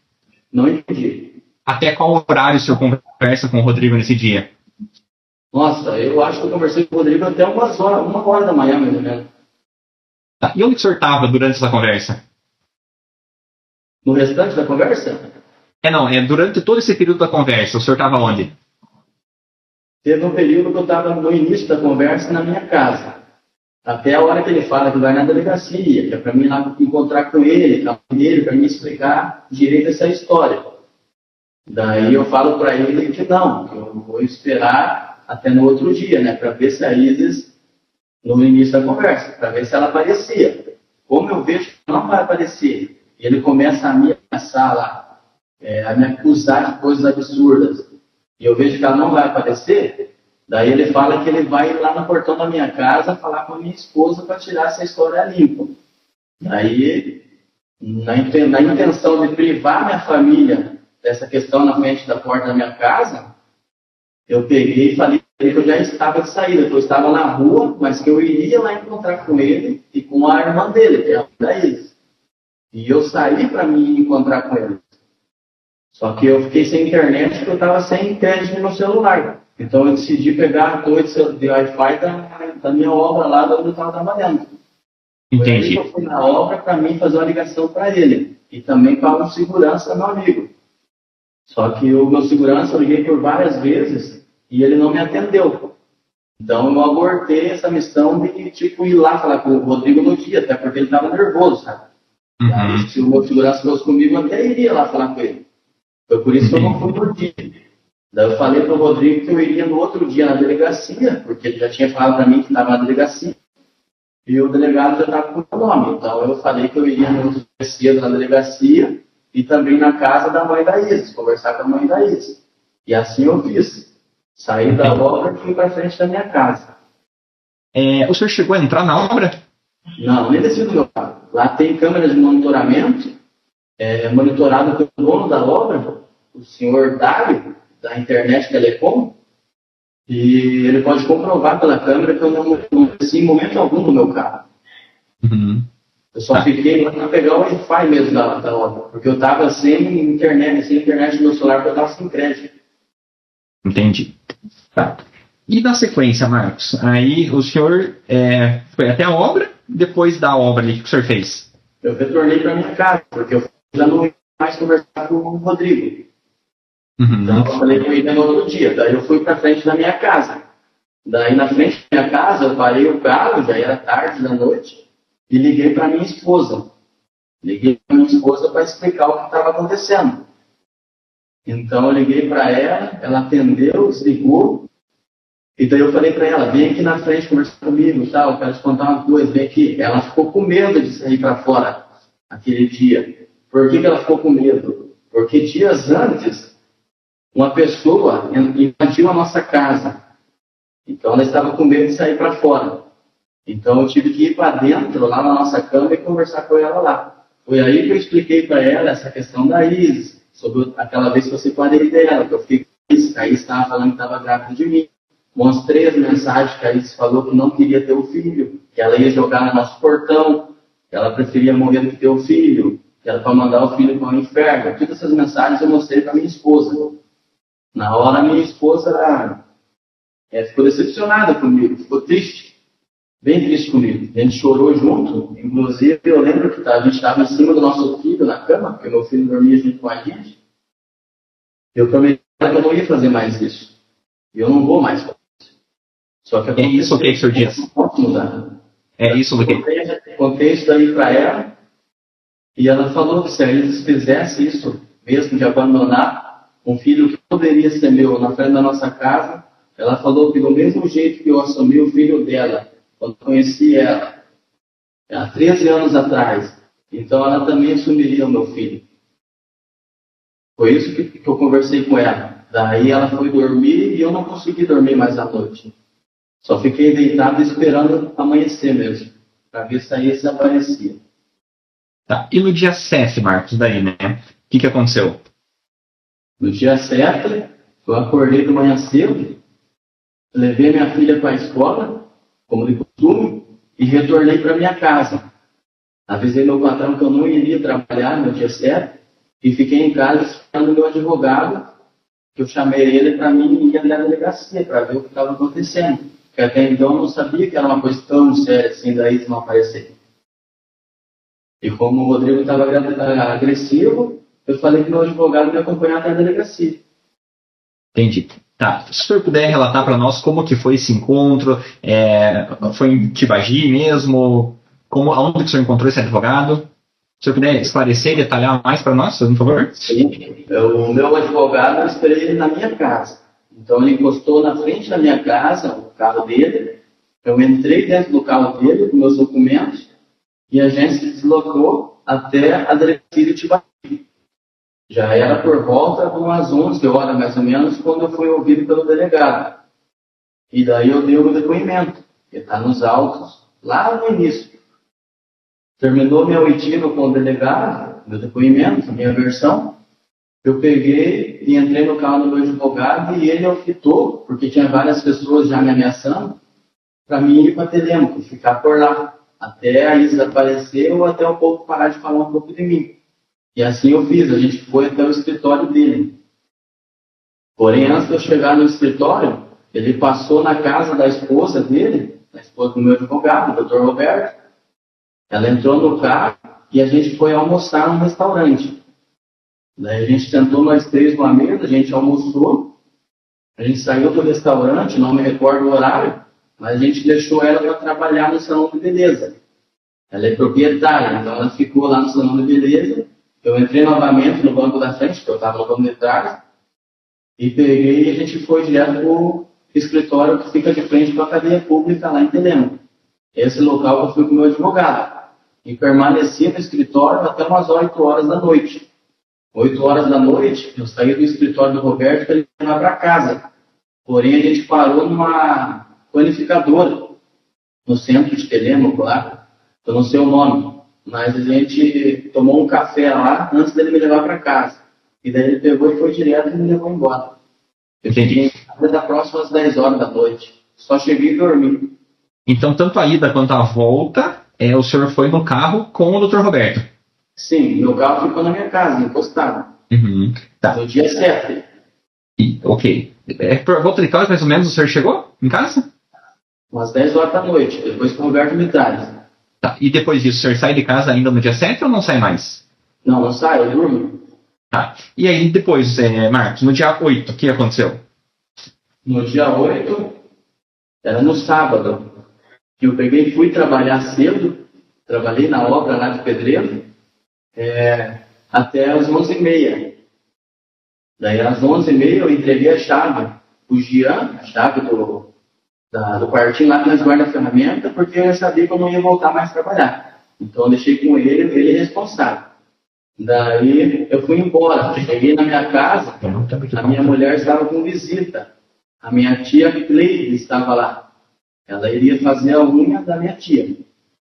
Não entendi. Até qual horário o senhor conversa com o Rodrigo nesse dia? Nossa, eu acho que eu conversei com o Rodrigo até 1h da manhã, mais ou menos. Tá. E onde o senhor estava durante essa conversa? No restante da conversa? Durante todo esse período da conversa, o senhor estava onde? Teve um período que eu estava no início da conversa na minha casa. Até a hora que ele fala que vai na delegacia, que é para mim ir lá encontrar com ele, para me explicar direito essa história. Daí eu falo para ele que não, que eu vou esperar até no outro dia, né, para ver se a Isis, no início da conversa, para ver se ela aparecia. Como eu vejo que não vai aparecer, e ele começa a me ameaçar lá, a me acusar de coisas absurdas, e eu vejo que ela não vai aparecer, daí ele fala que ele vai lá no portão da minha casa falar com a minha esposa para tirar essa história limpa. Daí, na intenção de privar minha família dessa questão na frente da porta da minha casa, eu peguei e falei que eu já estava de saída, que eu estava na rua, mas que eu iria lá encontrar com ele e com a irmã dele, que é a da Isis. E eu saí para me encontrar com ele. Só que eu fiquei sem internet porque eu estava sem crédito no celular. Então eu decidi pegar a torre de Wi-Fi da minha obra lá onde eu estava trabalhando. Entendi. Foi aí que eu fui na obra para mim fazer uma ligação para ele. E também para um segurança, meu amigo. Só que o meu segurança, eu liguei por várias vezes e ele não me atendeu. Então eu abortei essa missão de ir lá falar com o Rodrigo no dia, até porque ele estava nervoso, sabe? Aí, se o meu segurança fosse comigo, eu até iria lá falar com ele. Foi por isso que eu não fui no dia. Daí eu falei para o Rodrigo que eu iria no outro dia na delegacia, porque ele já tinha falado para mim que estava na delegacia. e o delegado já estava com o meu nome. Então eu falei que eu iria no outro dia cedo na delegacia e também na casa da mãe da Isis, conversar com a mãe da Isis. E assim eu fiz. Saí da obra e fui para frente da minha casa. O senhor chegou a entrar na obra? Não, nem desci do meu carro. Lá tem câmera de monitoramento, monitorado pelo dono da obra, o senhor Dário, da Internet Telecom, e ele pode comprovar pela câmera que eu não desci em momento algum do meu carro. Uhum. Eu só fiquei lá para pegar o Wi-Fi mesmo da obra, porque eu estava sem internet no meu celular, porque eu estava sem crédito. Entendi. Tá. E na sequência, Marcos, aí o senhor foi até a obra, depois da obra ali, o que o senhor fez? Eu retornei para minha casa, porque eu já não ia mais conversar com o Rodrigo. Uhum. Então eu falei que eu ia no outro dia. Daí eu fui para frente da minha casa. Daí na frente da minha casa eu parei o carro, já era tarde da noite, e liguei para minha esposa. Liguei para minha esposa para explicar o que estava acontecendo. Então eu liguei para ela atendeu, desligou, e daí eu falei para ela, vem aqui na frente conversar comigo, tal, eu quero te contar uma coisa, vem aqui. Ela ficou com medo de sair para fora aquele dia. Por que ela ficou com medo? Porque dias antes, uma pessoa invadiu a nossa casa. Então ela estava com medo de sair para fora. Então eu tive que ir para dentro, lá na nossa cama, e conversar com ela lá. Foi aí que eu expliquei para ela essa questão da Isis, sobre aquela vez que eu separei dela, que eu fiquei com isso, a Isis estava falando que estava grávida de mim. Mostrei as mensagens que a Isis falou que não queria ter o filho, que ela ia jogar no nosso portão, que ela preferia morrer do que ter o filho, que era para mandar o filho para o inferno. Todas essas mensagens eu mostrei para minha esposa. Na hora, minha esposa ficou decepcionada comigo, ficou triste, bem triste comigo. A gente chorou junto, inclusive eu lembro que a gente estava em cima do nosso filho na cama, porque meu filho dormia junto com a gente. Eu prometi que eu não ia fazer mais isso. E eu não vou mais fazer isso. Só que isso o que o senhor disse? É isso do que? Contei isso daí para ela, e ela falou que se a Isis fizesse isso, mesmo de abandonar um filho que poderia ser meu na frente da nossa casa, ela falou que do mesmo jeito que eu assumi o filho dela, quando conheci ela, há 13 anos atrás, então ela também assumiria o meu filho. Foi isso que eu conversei com ela. Daí ela foi dormir e eu não consegui dormir mais à noite. Só fiquei deitado esperando amanhecer mesmo, para ver se a Isis aparecia. Tá. E no dia 7, Marcos, daí, né? O que aconteceu? No dia 7, eu acordei de manhã cedo, levei minha filha para a escola, como de costume, e retornei para minha casa. Avisei meu patrão que eu não iria trabalhar no dia 7 e fiquei em casa esperando o meu advogado, que eu chamei ele para mim ir na delegacia para ver o que estava acontecendo. Porque até então eu não sabia que era uma coisa tão séria assim, daí não aparecer. E como o Rodrigo estava agressivo, eu falei que meu advogado me acompanhar até a delegacia. Entendi. Tá. Se o senhor puder relatar para nós como que foi esse encontro, foi em Tibagi mesmo, aonde que o senhor encontrou esse advogado? Se o senhor puder esclarecer e detalhar mais para nós, por favor? Sim. O meu advogado, eu esperei ele na minha casa. Então ele encostou na frente da minha casa, o carro dele. Eu entrei dentro do carro dele com meus documentos e a gente se deslocou até a delegacia de Tibagi. Já era por volta de umas 11 horas, mais ou menos, quando eu fui ouvido pelo delegado. E daí eu dei o depoimento, que está nos autos, lá no início. Terminou minha oitiva com o delegado, meu depoimento, minha versão. Eu peguei e entrei no carro do meu advogado e ele optou, porque tinha várias pessoas já me ameaçando, para mim ir para Telêmaco, ficar por lá, até a Isis aparecer ou até o povo parar de falar um pouco de mim. E assim eu fiz, a gente foi até o escritório dele. Porém, antes de eu chegar no escritório, ele passou na casa da esposa dele, a esposa do meu advogado, o Dr. Roberto. Ela entrou no carro e a gente foi almoçar num restaurante. Daí a gente sentou nós três numa mesa, a gente almoçou, a gente saiu do restaurante, não me recordo o horário, mas a gente deixou ela para trabalhar no salão de beleza. Ela é proprietária, então ela ficou lá no salão de beleza. Eu entrei novamente no banco da frente, porque eu estava no banco de trás, e peguei e a gente foi direto para o escritório que fica de frente para a cadeia pública lá em Telêmaco. esse local que eu fui com o meu advogado. E permaneci no escritório até umas 8 horas da noite. 8 horas da noite, eu saí do escritório do Roberto para ele levar para casa. Porém, a gente parou numa planificadora, no centro de Telêmaco lá, eu não sei o nome, mas a gente tomou um café lá antes dele me levar para casa. E daí ele pegou e foi direto e me levou embora. Eu cheguei em casa da próxima às 10 horas da noite. Só cheguei e dormi. Então, tanto a ida quanto a volta, o senhor foi no carro com o Dr. Roberto? Sim, meu carro ficou na minha casa, encostado. Uhum. Tá. No dia 7. Ok. Por volta de que horas, mais ou menos, o senhor chegou em casa? Umas 10 horas da noite, depois que o Roberto me traz. Tá. E depois disso, o senhor sai de casa ainda no dia 7 ou não sai mais? Não, não sai, eu durmo. Tá. E aí depois, Marcos, no dia 8, o que aconteceu? No dia 8, era no sábado, que eu peguei e fui trabalhar cedo, trabalhei na obra lá de pedreiro, até as 11h30. Daí às 11h30 eu entreguei a chave, o Gian, a chave do quartinho lá que nós guarda a ferramenta, porque eu sabia que eu não ia voltar mais a trabalhar. Então eu deixei com ele é responsável. Daí eu fui embora, cheguei na minha casa, a minha mulher estava com visita. A minha tia Cleide estava lá. Ela iria fazer a unha da minha tia.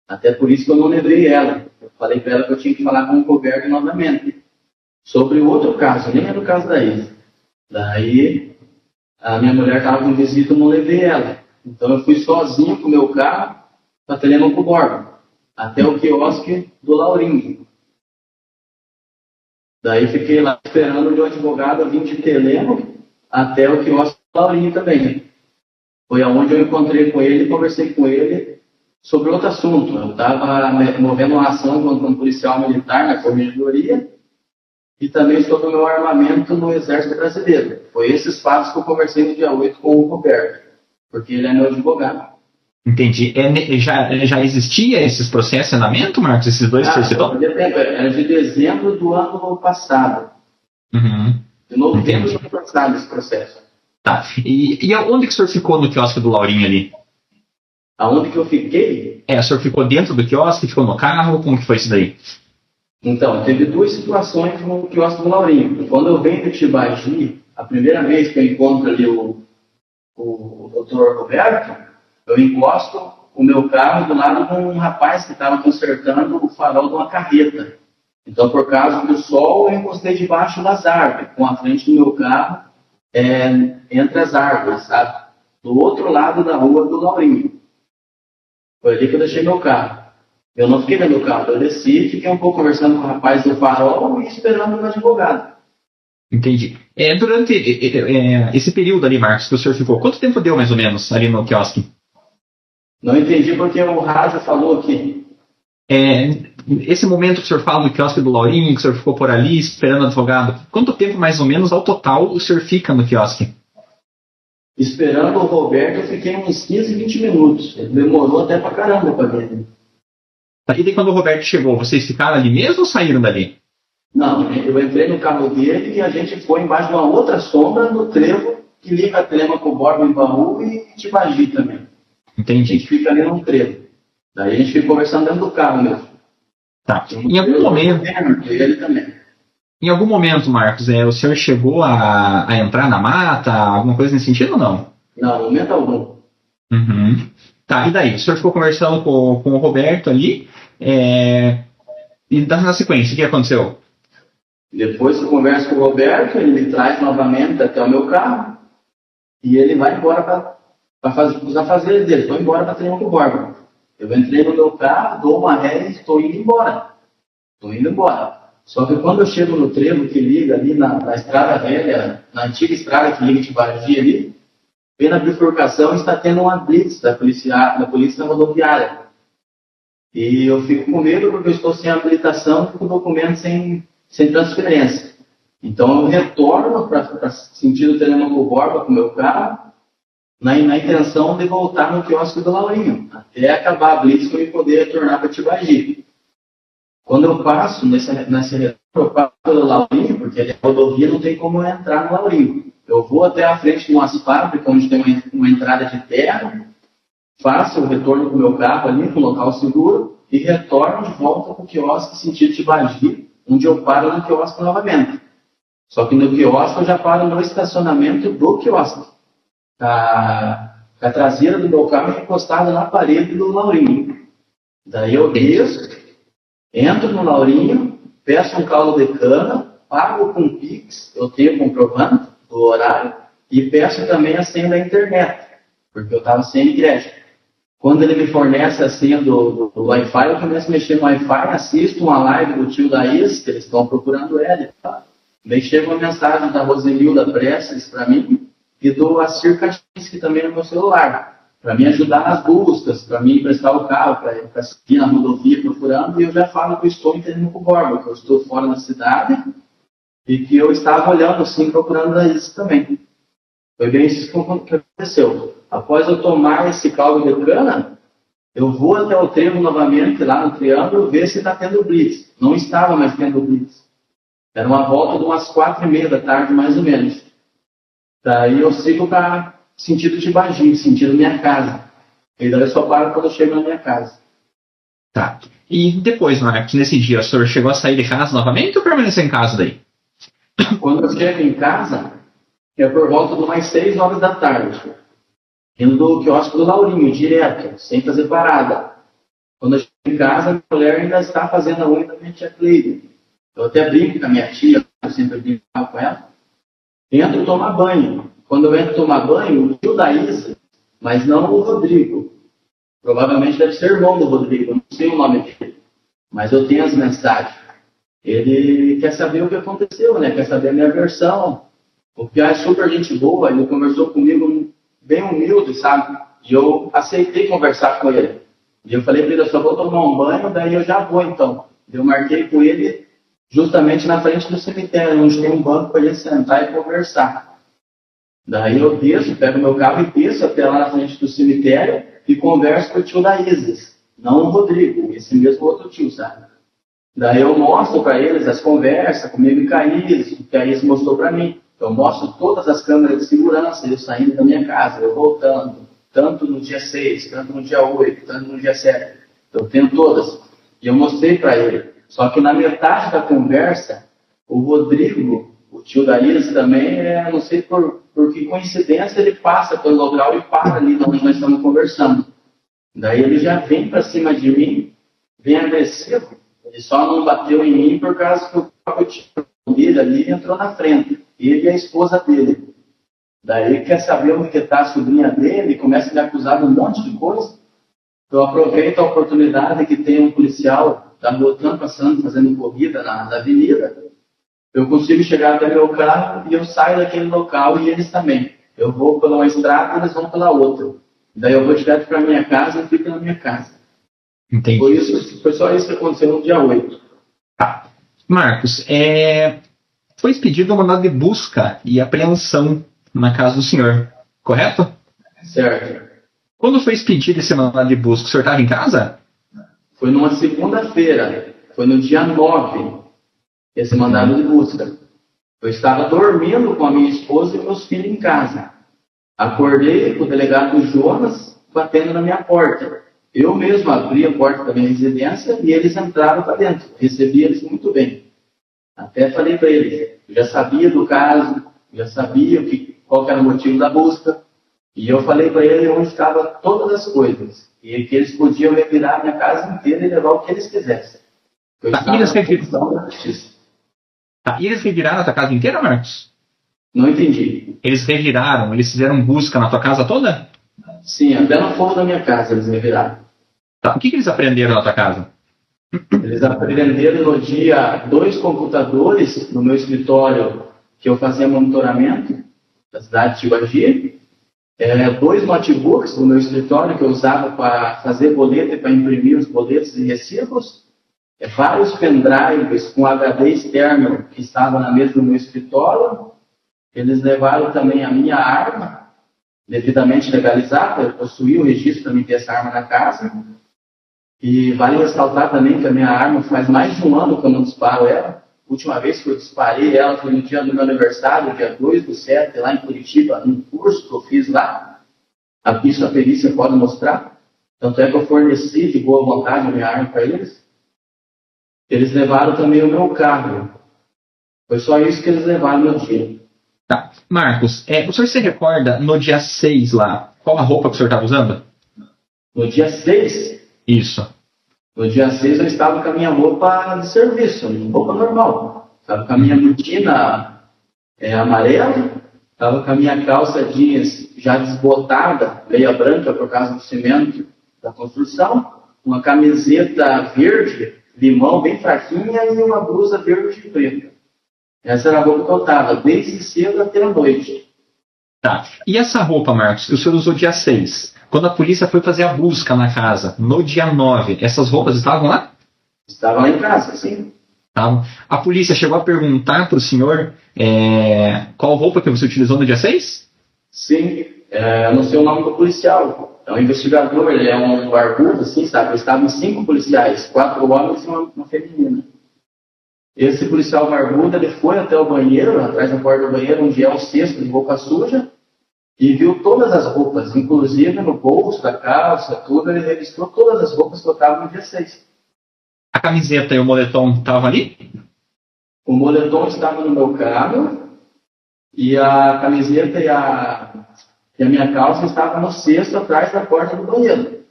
Até por isso que eu não levei ela. Eu falei para ela que eu tinha que falar com o Roberto novamente. Sobre o outro caso, nem era o caso da Isa. Daí a minha mulher estava com visita, eu não levei ela. Então eu fui sozinho com o meu carro para Telêmaco Borba, até o quiosque do Laurinho. Daí fiquei lá esperando o meu advogado vir de Telêmaco até o quiosque do Laurinho também. Foi aonde eu encontrei com ele e conversei com ele sobre outro assunto. Eu estava movendo uma ação contra um policial militar na corregedoria e também sobre o meu armamento no Exército Brasileiro. Foi esses fatos que eu conversei no dia 8 com o Roberto, porque ele é meu advogado. Entendi. Já existia esses processos em andamento, Marcos? Esses dois que você citou? Era de dezembro do ano passado. Uhum. De novembro do ano passado esse processo. Tá. E onde que o senhor ficou no quiosque do Laurinho ali? Aonde que eu fiquei? O senhor ficou dentro do quiosque, ficou no carro? Como que foi isso daí? Então, teve duas situações no quiosque do Laurinho. Quando eu venho de Tibagi, a primeira vez que eu encontro ali o Dr. Roberto, eu encosto o meu carro do lado de um rapaz que estava consertando o farol de uma carreta. Então, por causa do sol, eu encostei debaixo das árvores, com a frente do meu carro entre as árvores, sabe? Do outro lado da rua do Laurinho. Foi ali que eu deixei meu carro. Eu não fiquei no meu carro, eu desci, fiquei um pouco conversando com o rapaz do farol e esperando o advogado. Entendi. Durante esse período ali, Marcos, que o senhor ficou, quanto tempo deu mais ou menos ali no quiosque? Não entendi porque o rádio falou aqui. Esse momento que o senhor fala do quiosque do Laurinho, que o senhor ficou por ali esperando o advogado, quanto tempo mais ou menos ao total o senhor fica no quiosque? Esperando o Roberto, eu fiquei uns 15, 20 minutos. Ele demorou até pra caramba pra ver. E daí quando o Roberto chegou, vocês ficaram ali mesmo ou saíram dali? Não, eu entrei no carro dele e a gente foi embaixo de uma outra sombra no trevo que liga a Telêmaco Borba em Baú e Tibagi também. Entendi. A gente fica ali num trevo. Daí a gente fica conversando dentro do carro mesmo. Tá. Em algum momento... Ele também. Em algum momento, Marcos, o senhor chegou a entrar na mata, alguma coisa nesse sentido ou não? Não, momento algum. Uhum. Tá, e daí? O senhor ficou conversando com o Roberto ali, e na sequência, o que aconteceu? Depois que eu converso com o Roberto, ele me traz novamente até o meu carro e ele vai embora para fazer os afazeres dele. Estou embora para Telêmaco Borba. Eu entrei no meu carro, dou uma ré e estou indo embora. Só que quando eu chego no trevo que liga ali na estrada velha, na antiga estrada que liga de Tibagi ali, bem na bifurcação está tendo uma blitz da polícia rodoviária. E eu fico com medo porque eu estou sem habilitação e com documento sem transferência. Então eu retorno para sentido Telêmaco Borba com o meu carro, na intenção de voltar no quiosque do Laurinho, até acabar a blitz para eu poder retornar para Tibagi. Quando eu passo nesse retorno, eu passo pelo Laurinho, porque a rodovia não tem como eu entrar no Laurinho. Eu vou até a frente de umas fábricas, onde tem uma entrada de terra, faço o retorno com o meu carro ali no local seguro e retorno de volta para o quiosque sentido Tibagi, onde eu paro no quiosque novamente. Só que no quiosque eu já paro no estacionamento do quiosque. A traseira do meu carro é encostada na parede do Laurinho. Daí eu desço, entro no Laurinho, peço um caldo de cana, pago com Pix, eu tenho comprovante do horário, e peço também a senha da internet, porque eu estava sem igreja. Quando ele me fornece a senha do Wi-Fi, eu começo a mexer no Wi-Fi, assisto uma live do tio da Is, que eles estão procurando ele. Tá? Daí chega uma mensagem da Rosemilda Prestes para mim e do Assir Kaczynski também no meu celular, para me ajudar nas buscas, para me emprestar o carro, para seguir na rodovia procurando, e eu já falo que eu estou entendendo com o Borba, que eu estou fora da cidade e que eu estava olhando assim, procurando a Is também. Foi bem isso que aconteceu. Após eu tomar esse caldo de cana, eu vou até o trevo novamente, lá no Triângulo, ver se está tendo blitz. Não estava mais tendo blitz. Era uma volta de umas 4h30 da tarde, mais ou menos. Daí eu sigo para sentido Tibagi, sentido minha casa. E daí eu só paro quando eu chego na minha casa. Tá. E depois, Marcos, nesse dia, o senhor chegou a sair de casa novamente ou permaneceu em casa daí? Quando eu chego em casa, é por volta de umas 6 horas da tarde. Indo do quiosque do Laurinho, direto, sem fazer parada. Quando eu chego em casa, a minha mulher ainda está fazendo a unha da minha tia Cleide. Eu até brinco com a minha tia, eu sempre brinco com ela. Entro tomar banho. Quando eu entro tomar banho, o tio da Isa, mas não o Rodrigo. Provavelmente deve ser irmão do Rodrigo, eu não sei o nome dele. Mas eu tenho as mensagens. Ele quer saber o que aconteceu, né? Quer saber a minha versão. O Piá é super gente boa, ele conversou comigo bem humilde, sabe? E eu aceitei conversar com ele. E eu falei para ele, eu só vou tomar um banho, daí eu já vou então. Eu marquei com ele justamente na frente do cemitério, onde tem um banco para ele sentar e conversar. Daí eu desço, pego meu carro e desço até lá na frente do cemitério e converso com o tio da Isis, não o Rodrigo, esse mesmo outro tio, sabe? Daí eu mostro para eles as conversas comigo e com a Isis, o que a Isis mostrou para mim. Eu mostro todas as câmeras de segurança, eu saindo da minha casa, eu voltando, tanto no dia 6, tanto no dia 8, tanto no dia 7. Eu tenho todas. E eu mostrei para ele. Só que na metade da conversa, o Rodrigo, o tio da Iris também, não sei por que coincidência, ele passa pelo local e para ali onde nós estamos conversando. Daí ele já vem para cima de mim, bem agressivo. Ele só não bateu em mim por causa que o próprio tio dele ali entrou na frente. Ele e a esposa dele. Daí ele quer saber onde está a sobrinha dele, começa a me acusar de um monte de coisa. Eu aproveito a oportunidade que tem um policial da Rotan passando, fazendo corrida na avenida. Eu consigo chegar até meu carro e eu saio daquele local e eles também. Eu vou pela uma estrada e eles vão pela outra. Daí eu vou direto para minha casa e fico na minha casa. Entendi. Foi só isso que aconteceu no dia 8. Tá. Marcos, foi expedido um mandado de busca e apreensão na casa do senhor, correto? Certo. Quando foi expedido esse mandado de busca, o senhor estava em casa? Foi numa segunda-feira, foi no dia 9, esse mandado de busca. Eu estava dormindo com a minha esposa e meus filhos em casa. Acordei com o delegado Jonas batendo na minha porta. Eu mesmo abri a porta da minha residência e eles entraram para dentro. Recebi eles muito bem. Até falei para eles, eu já sabia do caso, já sabia qual era o motivo da busca. E eu falei para eles onde estavam todas as coisas. E que eles podiam revirar a minha casa inteira e levar o que eles quisessem. E eles reviraram a tua casa inteira, Marcos? Não entendi. Eles reviraram, eles fizeram busca na tua casa toda? Sim, até no fogo da minha casa eles reviraram. Tá. O que eles aprenderam na tua casa? Eles aprenderam no dia 2 computadores no meu escritório que eu fazia monitoramento da cidade de Tibagi, 2 notebooks no meu escritório que eu usava para fazer boleto e para imprimir os boletos e recibos, vários pendrives com HD externo que estava na mesa do meu escritório. Eles levaram também a minha arma, devidamente legalizada, eu possuí o registro para mim ter essa arma na casa. E vale ressaltar também que a minha arma faz mais de um ano que eu não disparo ela. A última vez que eu disparei ela foi no dia do meu aniversário, dia 2/7, lá em Curitiba, num curso que eu fiz lá. Isso a perícia pode mostrar. Tanto é que eu forneci de boa vontade a minha arma para eles. Eles levaram também o meu carro. Foi só isso que eles levaram no dia. Tá. Marcos, o senhor se recorda no dia 6 lá, qual a roupa que o senhor estava usando? No dia 6? Isso. No dia 6 eu estava com a minha roupa de serviço, roupa normal. Estava com a minha botina amarela, estava com a minha calça jeans já desbotada, meia branca por causa do cimento da construção, uma camiseta verde, limão bem fraquinha e uma blusa verde e preta. Essa era a roupa que eu estava, desde cedo até a noite. Tá. E essa roupa, Marcos, que o senhor usou dia 6, quando a polícia foi fazer a busca na casa, no dia 9, essas roupas estavam lá? Estavam lá em casa, sim. Tá. A polícia chegou a perguntar para o senhor qual roupa que você utilizou no dia 6? Sim, eu não sei o nome do policial. É um investigador, ele é um barbudo, assim, sabe? Estavam 5 policiais, 4 homens e uma feminina. Esse policial barbudo, ele foi até o banheiro, atrás da porta do banheiro, onde é o cesto de roupa suja, e viu todas as roupas, inclusive no bolso da calça, tudo, ele registrou todas as roupas que eu estava no dia 6. A camiseta e o moletom estavam ali? O moletom estava no meu carro, e a camiseta e a minha calça estavam no cesto atrás da porta do banheiro.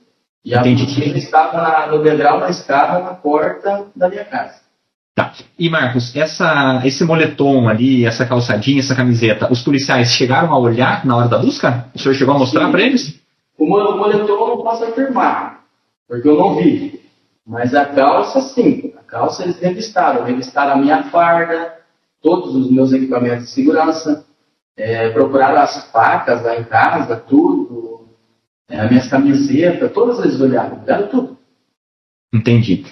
E a botina estava no degrau da escada na porta da minha casa. Tá. E Marcos, esse moletom ali, essa calçadinha, essa camiseta, os policiais chegaram a olhar na hora da busca? O senhor chegou a mostrar para eles? O moletom eu não posso afirmar, porque eu não vi. Mas a calça, sim. A calça eles revistaram. Revistaram a minha farda, todos os meus equipamentos de segurança. Procuraram as facas lá em casa, tudo. As minhas camisetas, todas eles olharam tudo. Entendi.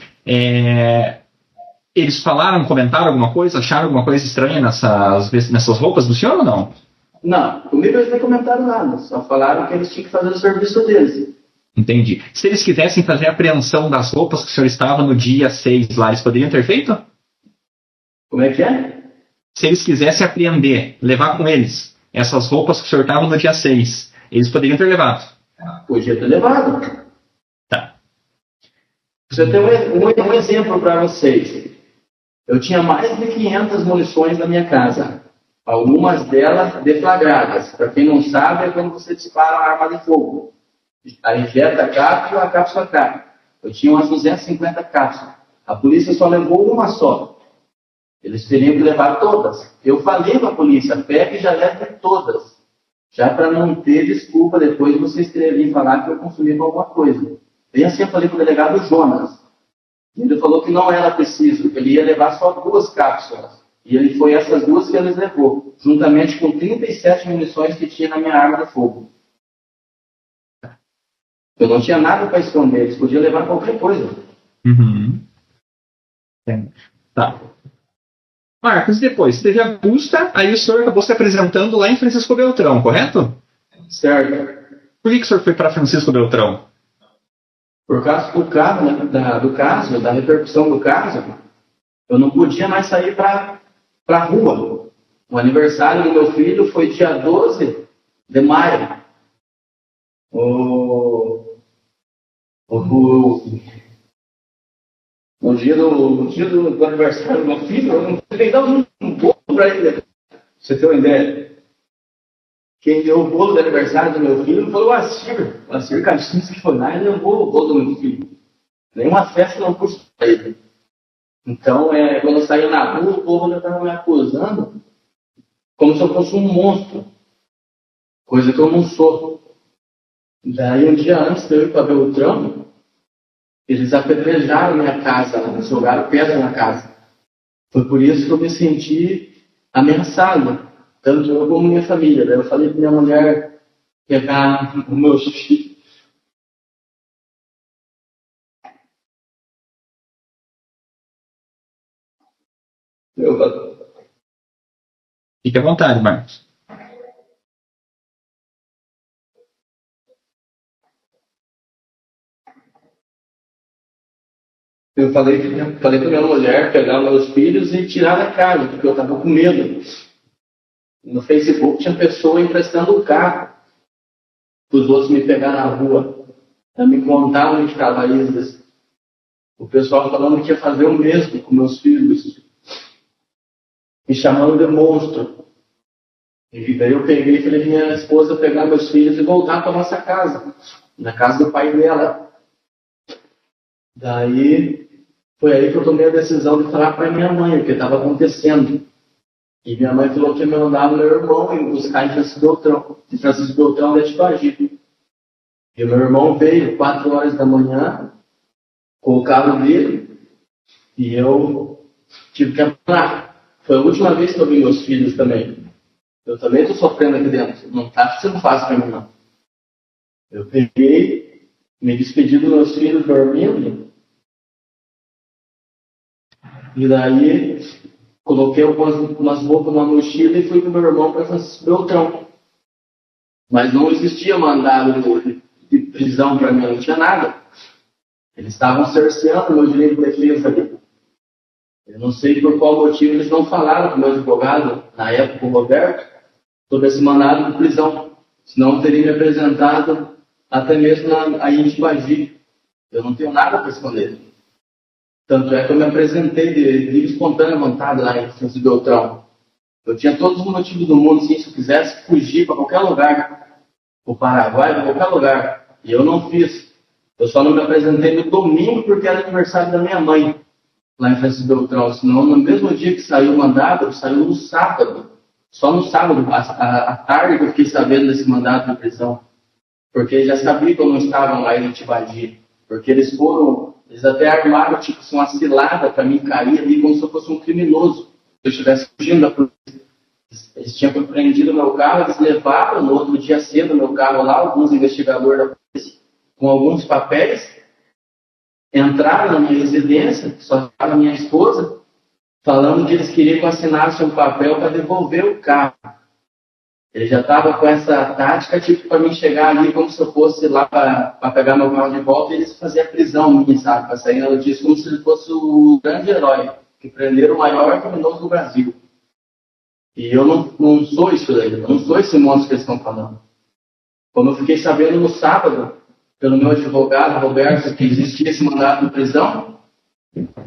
Eles falaram, comentaram alguma coisa, acharam alguma coisa estranha nessas roupas do senhor ou não? Não, comigo eles não comentaram nada, só falaram que eles tinham que fazer o serviço deles. Entendi. Se eles quisessem fazer a apreensão das roupas que o senhor estava no dia 6 lá, eles poderiam ter feito? Como é que é? Se eles quisessem apreender, levar com eles essas roupas que o senhor estava no dia 6, eles poderiam ter levado? Podia ter levado. Tá. Você tem um exemplo para vocês. Eu tinha mais de 500 munições na minha casa. Algumas delas deflagradas. Para quem não sabe, é quando você dispara uma arma de fogo. A injeta a cápsula, a cápsula cai. Eu tinha umas 250 cápsulas. A polícia só levou uma só. Eles teriam que levar todas. Eu falei para a polícia, pega e já leva todas. Já para não ter desculpa depois de vocês terem vindo falar que eu consumi alguma coisa. Bem assim eu falei para o delegado Jonas. Ele falou que não era preciso, que ele ia levar só 2 cápsulas. E foi essas 2 que ele levou, juntamente com 37 munições que tinha na minha arma de fogo. Eu não tinha nada para esconder, eles podiam levar qualquer coisa. Uhum. Tá. Marcos, depois teve a busca, aí o senhor acabou se apresentando lá em Francisco Beltrão, correto? Certo. Por que o senhor foi para Francisco Beltrão? Por causa do caso, da repercussão do caso, eu não podia mais sair para a rua. O aniversário do meu filho foi dia 12 de maio. No dia do aniversário do meu filho, eu não podia dar um bolo para ele. Pra você ter uma ideia. Quem deu o bolo do aniversário do meu filho foi o Assir. O Assir Caixinhos que foi lá e levou o bolo do meu filho. Nenhuma festa não custa para ele. Então, quando eu saí na rua, o povo já estava me acusando como se eu fosse um monstro. Coisa que eu não sou. Daí, um dia antes de eu ir para Beltrão, eles apedrejaram minha casa, jogaram pedra na casa. Foi por isso que eu me senti ameaçado. Tanto eu como minha família. Daí eu falei para minha mulher pegar o meu filho. Fique à vontade, Marcos. Eu falei para minha mulher pegar meus filhos e tirar da casa, porque eu estava com medo. No Facebook tinha pessoa emprestando o carro. os outros me pegar na rua, pra me contar onde estava Islas. O pessoal falando que ia fazer o mesmo com meus filhos, me chamando de monstro. E daí eu peguei e falei minha esposa pegar meus filhos e voltar para nossa casa, na casa do pai dela. Daí foi aí que eu tomei a decisão de falar para minha mãe o que estava acontecendo. E minha mãe falou que ia mandar meu irmão ir buscar em Francisco Beltrão de Atibaji. E o meu irmão veio 4 horas da manhã com o carro dele e eu tive que abandonar. Foi a última vez que eu vi meus filhos também. Eu também estou sofrendo aqui dentro. Não está sendo fácil para mim, não. Eu peguei, me despedi dos meus filhos dormindo. E daí, coloquei umas roupas numa mochila e fui com meu irmão para Francisco Beltrão. Mas não existia mandado de prisão para mim, não tinha nada. Eles estavam cerceando o meu direito de defesa ali. Eu não sei por qual motivo eles não falaram com o meu advogado, na época, o Roberto, sobre esse mandado de prisão. Senão eu teria me apresentado até mesmo aí em Atibaji. Eu não tenho nada para esconder. Tanto é que eu me apresentei de livre espontânea vontade lá em Francisco Beltrão. Eu tinha todos os motivos do mundo, assim, se eu quisesse fugir para qualquer lugar, para o Paraguai, para qualquer lugar. E eu não fiz. Eu só não me apresentei no domingo porque era aniversário da minha mãe, lá em Francisco Beltrão. Senão, no mesmo dia que saiu o mandado, saiu no sábado. Só no sábado, à tarde, que eu fiquei sabendo desse mandado de prisão. Porque eles já sabiam que eu não estava mais em Atibaji. Porque eles até armaram, tipo, uma cilada para mim cair ali como se eu fosse um criminoso. Se eu estivesse fugindo da polícia. Eles tinham prendido meu carro, eles levaram no outro dia cedo meu carro lá, alguns investigadores da polícia, com alguns papéis, entraram na minha residência, só estava minha esposa, falando que eles queriam que eu assinasse um papel para devolver o carro. Ele já estava com essa tática, tipo, para mim chegar ali como se eu fosse lá para pegar meu carro de volta e eles faziam a prisão minha, sabe? Para sair na notícia como se ele fosse o grande herói, que prenderam o maior criminoso do Brasil. E eu não sou isso daí, eu não sou esse monstro que eles estão falando. Quando eu fiquei sabendo no sábado, pelo meu advogado, Roberto, que existia esse mandado de prisão,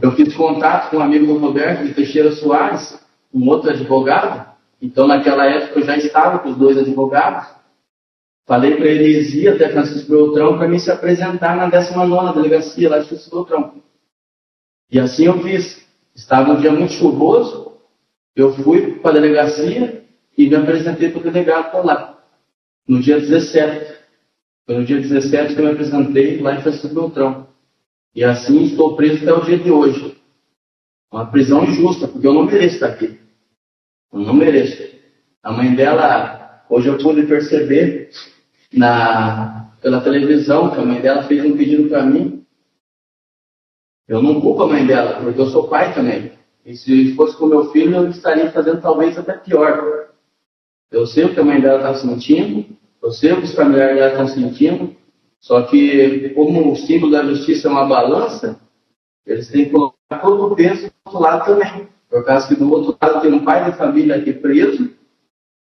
eu fiz contato com um amigo do Roberto, de Teixeira Soares, um outro advogado. Então, naquela época, eu já estava com os 2 advogados. Falei para eles ir até Francisco Beltrão para mim se apresentar na 19ª delegacia lá de Francisco Beltrão. E assim eu fiz. Estava um dia muito chuvoso. Eu fui para a delegacia e me apresentei para o delegado lá. No dia 17. Foi no dia 17 que eu me apresentei lá em Francisco Beltrão. E assim estou preso até o dia de hoje. Uma prisão injusta, porque eu não mereço estar aqui. Eu não mereço. A mãe dela, hoje eu pude perceber pela televisão que a mãe dela fez um pedido para mim. Eu não culpo a mãe dela, porque eu sou pai também. E se fosse com meu filho, eu estaria fazendo talvez até pior. Eu sei o que a mãe dela está sentindo, eu sei o que os familiares dela estão sentindo, só que, como o símbolo da justiça é uma balança, eles têm que colocar todo o peso do outro lado também. Por causa que do outro lado tem um pai de família aqui preso,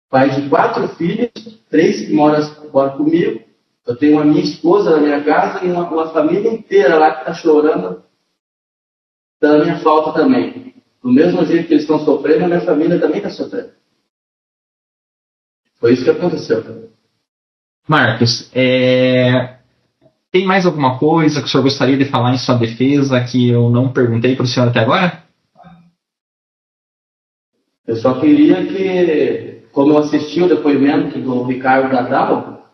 pai de 4 filhos, 3 que moram comigo, eu tenho a minha esposa na minha casa e uma família inteira lá que está chorando pela minha falta também. Do mesmo jeito que eles estão sofrendo, a minha família também está sofrendo. Foi isso que aconteceu. Marcos, tem mais alguma coisa que o senhor gostaria de falar em sua defesa que eu não perguntei para o senhor até agora? Eu só queria que, como eu assisti o depoimento do Ricardo Nadal,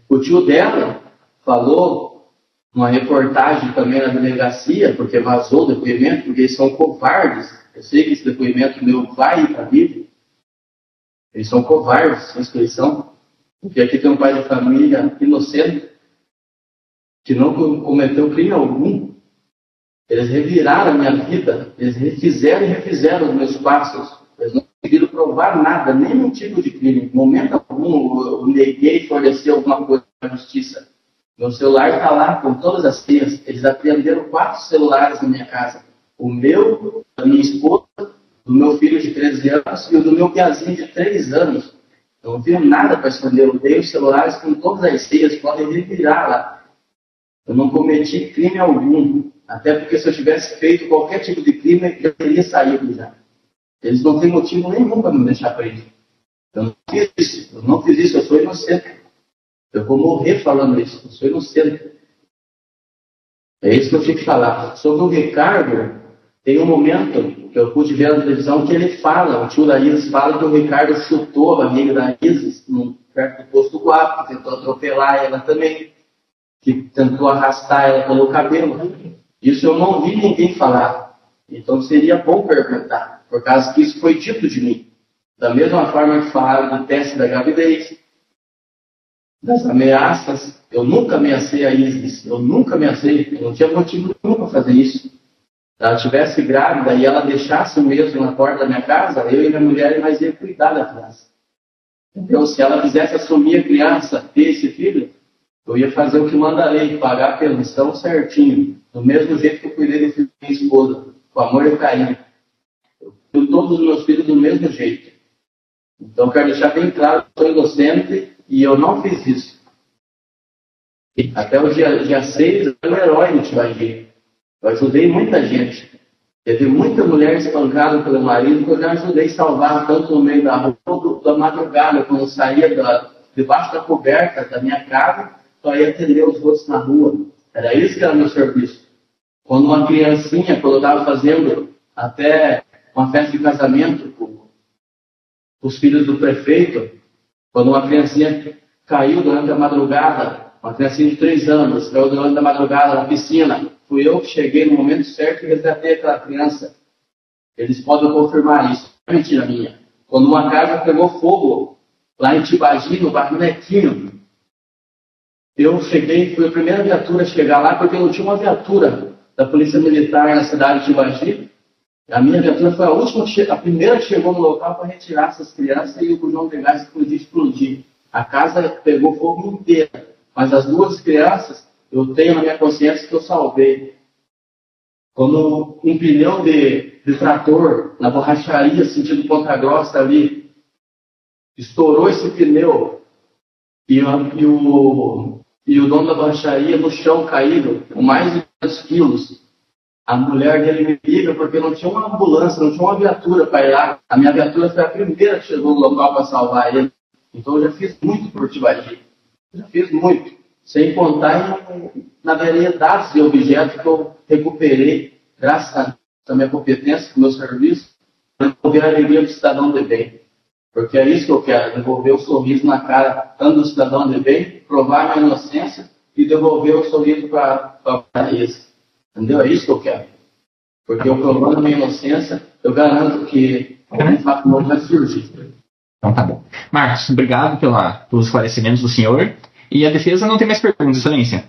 o tio dela falou uma reportagem também na delegacia, porque vazou o depoimento, porque eles são covardes. Eu sei que esse depoimento meu vai para a vida. Eles são covardes, eles são. Porque aqui tem um pai de família inocente, que não cometeu crime algum. Eles reviraram a minha vida, eles refizeram e refizeram os meus passos. Eles não conseguiram provar nada, nenhum tipo de crime. No momento algum, eu neguei fornecer alguma coisa para a justiça. Meu celular está lá com todas as senhas. Eles apreenderam 4 celulares na minha casa. O meu, da minha esposa, do meu filho de 13 anos e o do meu piazinho de 3 anos. Eu não tenho nada para esconder. Eu dei os celulares com todas as senhas, podem revirar lá. Eu não cometi crime algum. Até porque se eu tivesse feito qualquer tipo de crime, eu teria saído já. Eles não têm motivo nenhum para me deixar preso. Eu não fiz isso. Eu não fiz isso. Eu sou inocente. Eu vou morrer falando isso. Eu sou inocente. É isso que eu tinha que falar. Sobre o Ricardo, tem um momento que eu pude ver na televisão que ele fala, o tio da Isis fala que o Ricardo chutou a barriga da Isis perto do posto do Guapo, que tentou atropelar ela também, que tentou arrastar ela pelo cabelo. Isso eu não vi ninguém falar. Então seria bom perguntar, por causa que isso foi dito de mim. Da mesma forma que falaram do teste da gravidez, das ameaças, eu nunca ameacei a Isis, eu nunca ameacei, eu não tinha motivo nenhum para fazer isso. Se ela estivesse grávida e ela deixasse o mesmo na porta da minha casa, eu e minha mulher nós ia cuidar da criança. Entendeu? Se ela quisesse assumir a criança, ter esse filho, eu ia fazer o que manda a lei, pagar a pensão certinho, do mesmo jeito que eu cuidei do filho da minha esposa, com amor e carinho. Eu cuido todos os meus filhos do mesmo jeito. Então, quero deixar bem claro que eu sou inocente e eu não fiz isso. Até o dia 6, eu era um herói no Tibagi. Eu ajudei muita gente. Teve muita mulher espancada pelo marido que eu já ajudei a salvar, tanto no meio da rua, da madrugada, quando eu saía debaixo da coberta da minha casa, só ia atender os outros na rua. Era isso que era meu serviço. Quando uma criancinha, quando eu estava fazendo até uma festa de casamento com os filhos do prefeito, quando uma criancinha caiu durante a madrugada, uma criancinha de 3 anos, caiu durante a madrugada na piscina, fui eu que cheguei no momento certo e resgatei aquela criança. Eles podem confirmar isso. Não é mentira minha. Quando uma casa pegou fogo, lá em Tibagi, no bairro Nequinho, eu cheguei, fui a primeira viatura a chegar lá, porque não tinha uma viatura da Polícia Militar na cidade de Tibagi. A minha viatura foi a primeira que chegou no local para retirar essas crianças e o bujão de gás explodir. A casa pegou fogo inteira, mas as 2 crianças, eu tenho na minha consciência que eu salvei. Quando um pneu de trator na borracharia, sentido Ponta Grossa ali, estourou esse pneu e o dono da borracharia no chão caído, com mais de 2 quilos. A mulher dele me liga porque não tinha uma ambulância, não tinha uma viatura para ir lá. A minha viatura foi a primeira que chegou no local para salvar ele. Então eu já fiz muito por Tibagi. Já fiz muito. Sem contar na variedade de objetos que eu recuperei, graças à minha competência, ao meu serviço, para devolver a alegria do cidadão de bem. Porque é isso que eu quero, devolver o sorriso na cara, tanto do cidadão de bem, provar minha inocência e devolver o sorriso para a país. Entendeu? É isso que eu quero. Porque eu provando a minha inocência, eu garanto que algum fato novo vai surgir. Então tá bom. Marcos, obrigado pelos esclarecimentos do senhor. E a defesa não tem mais perguntas, excelência.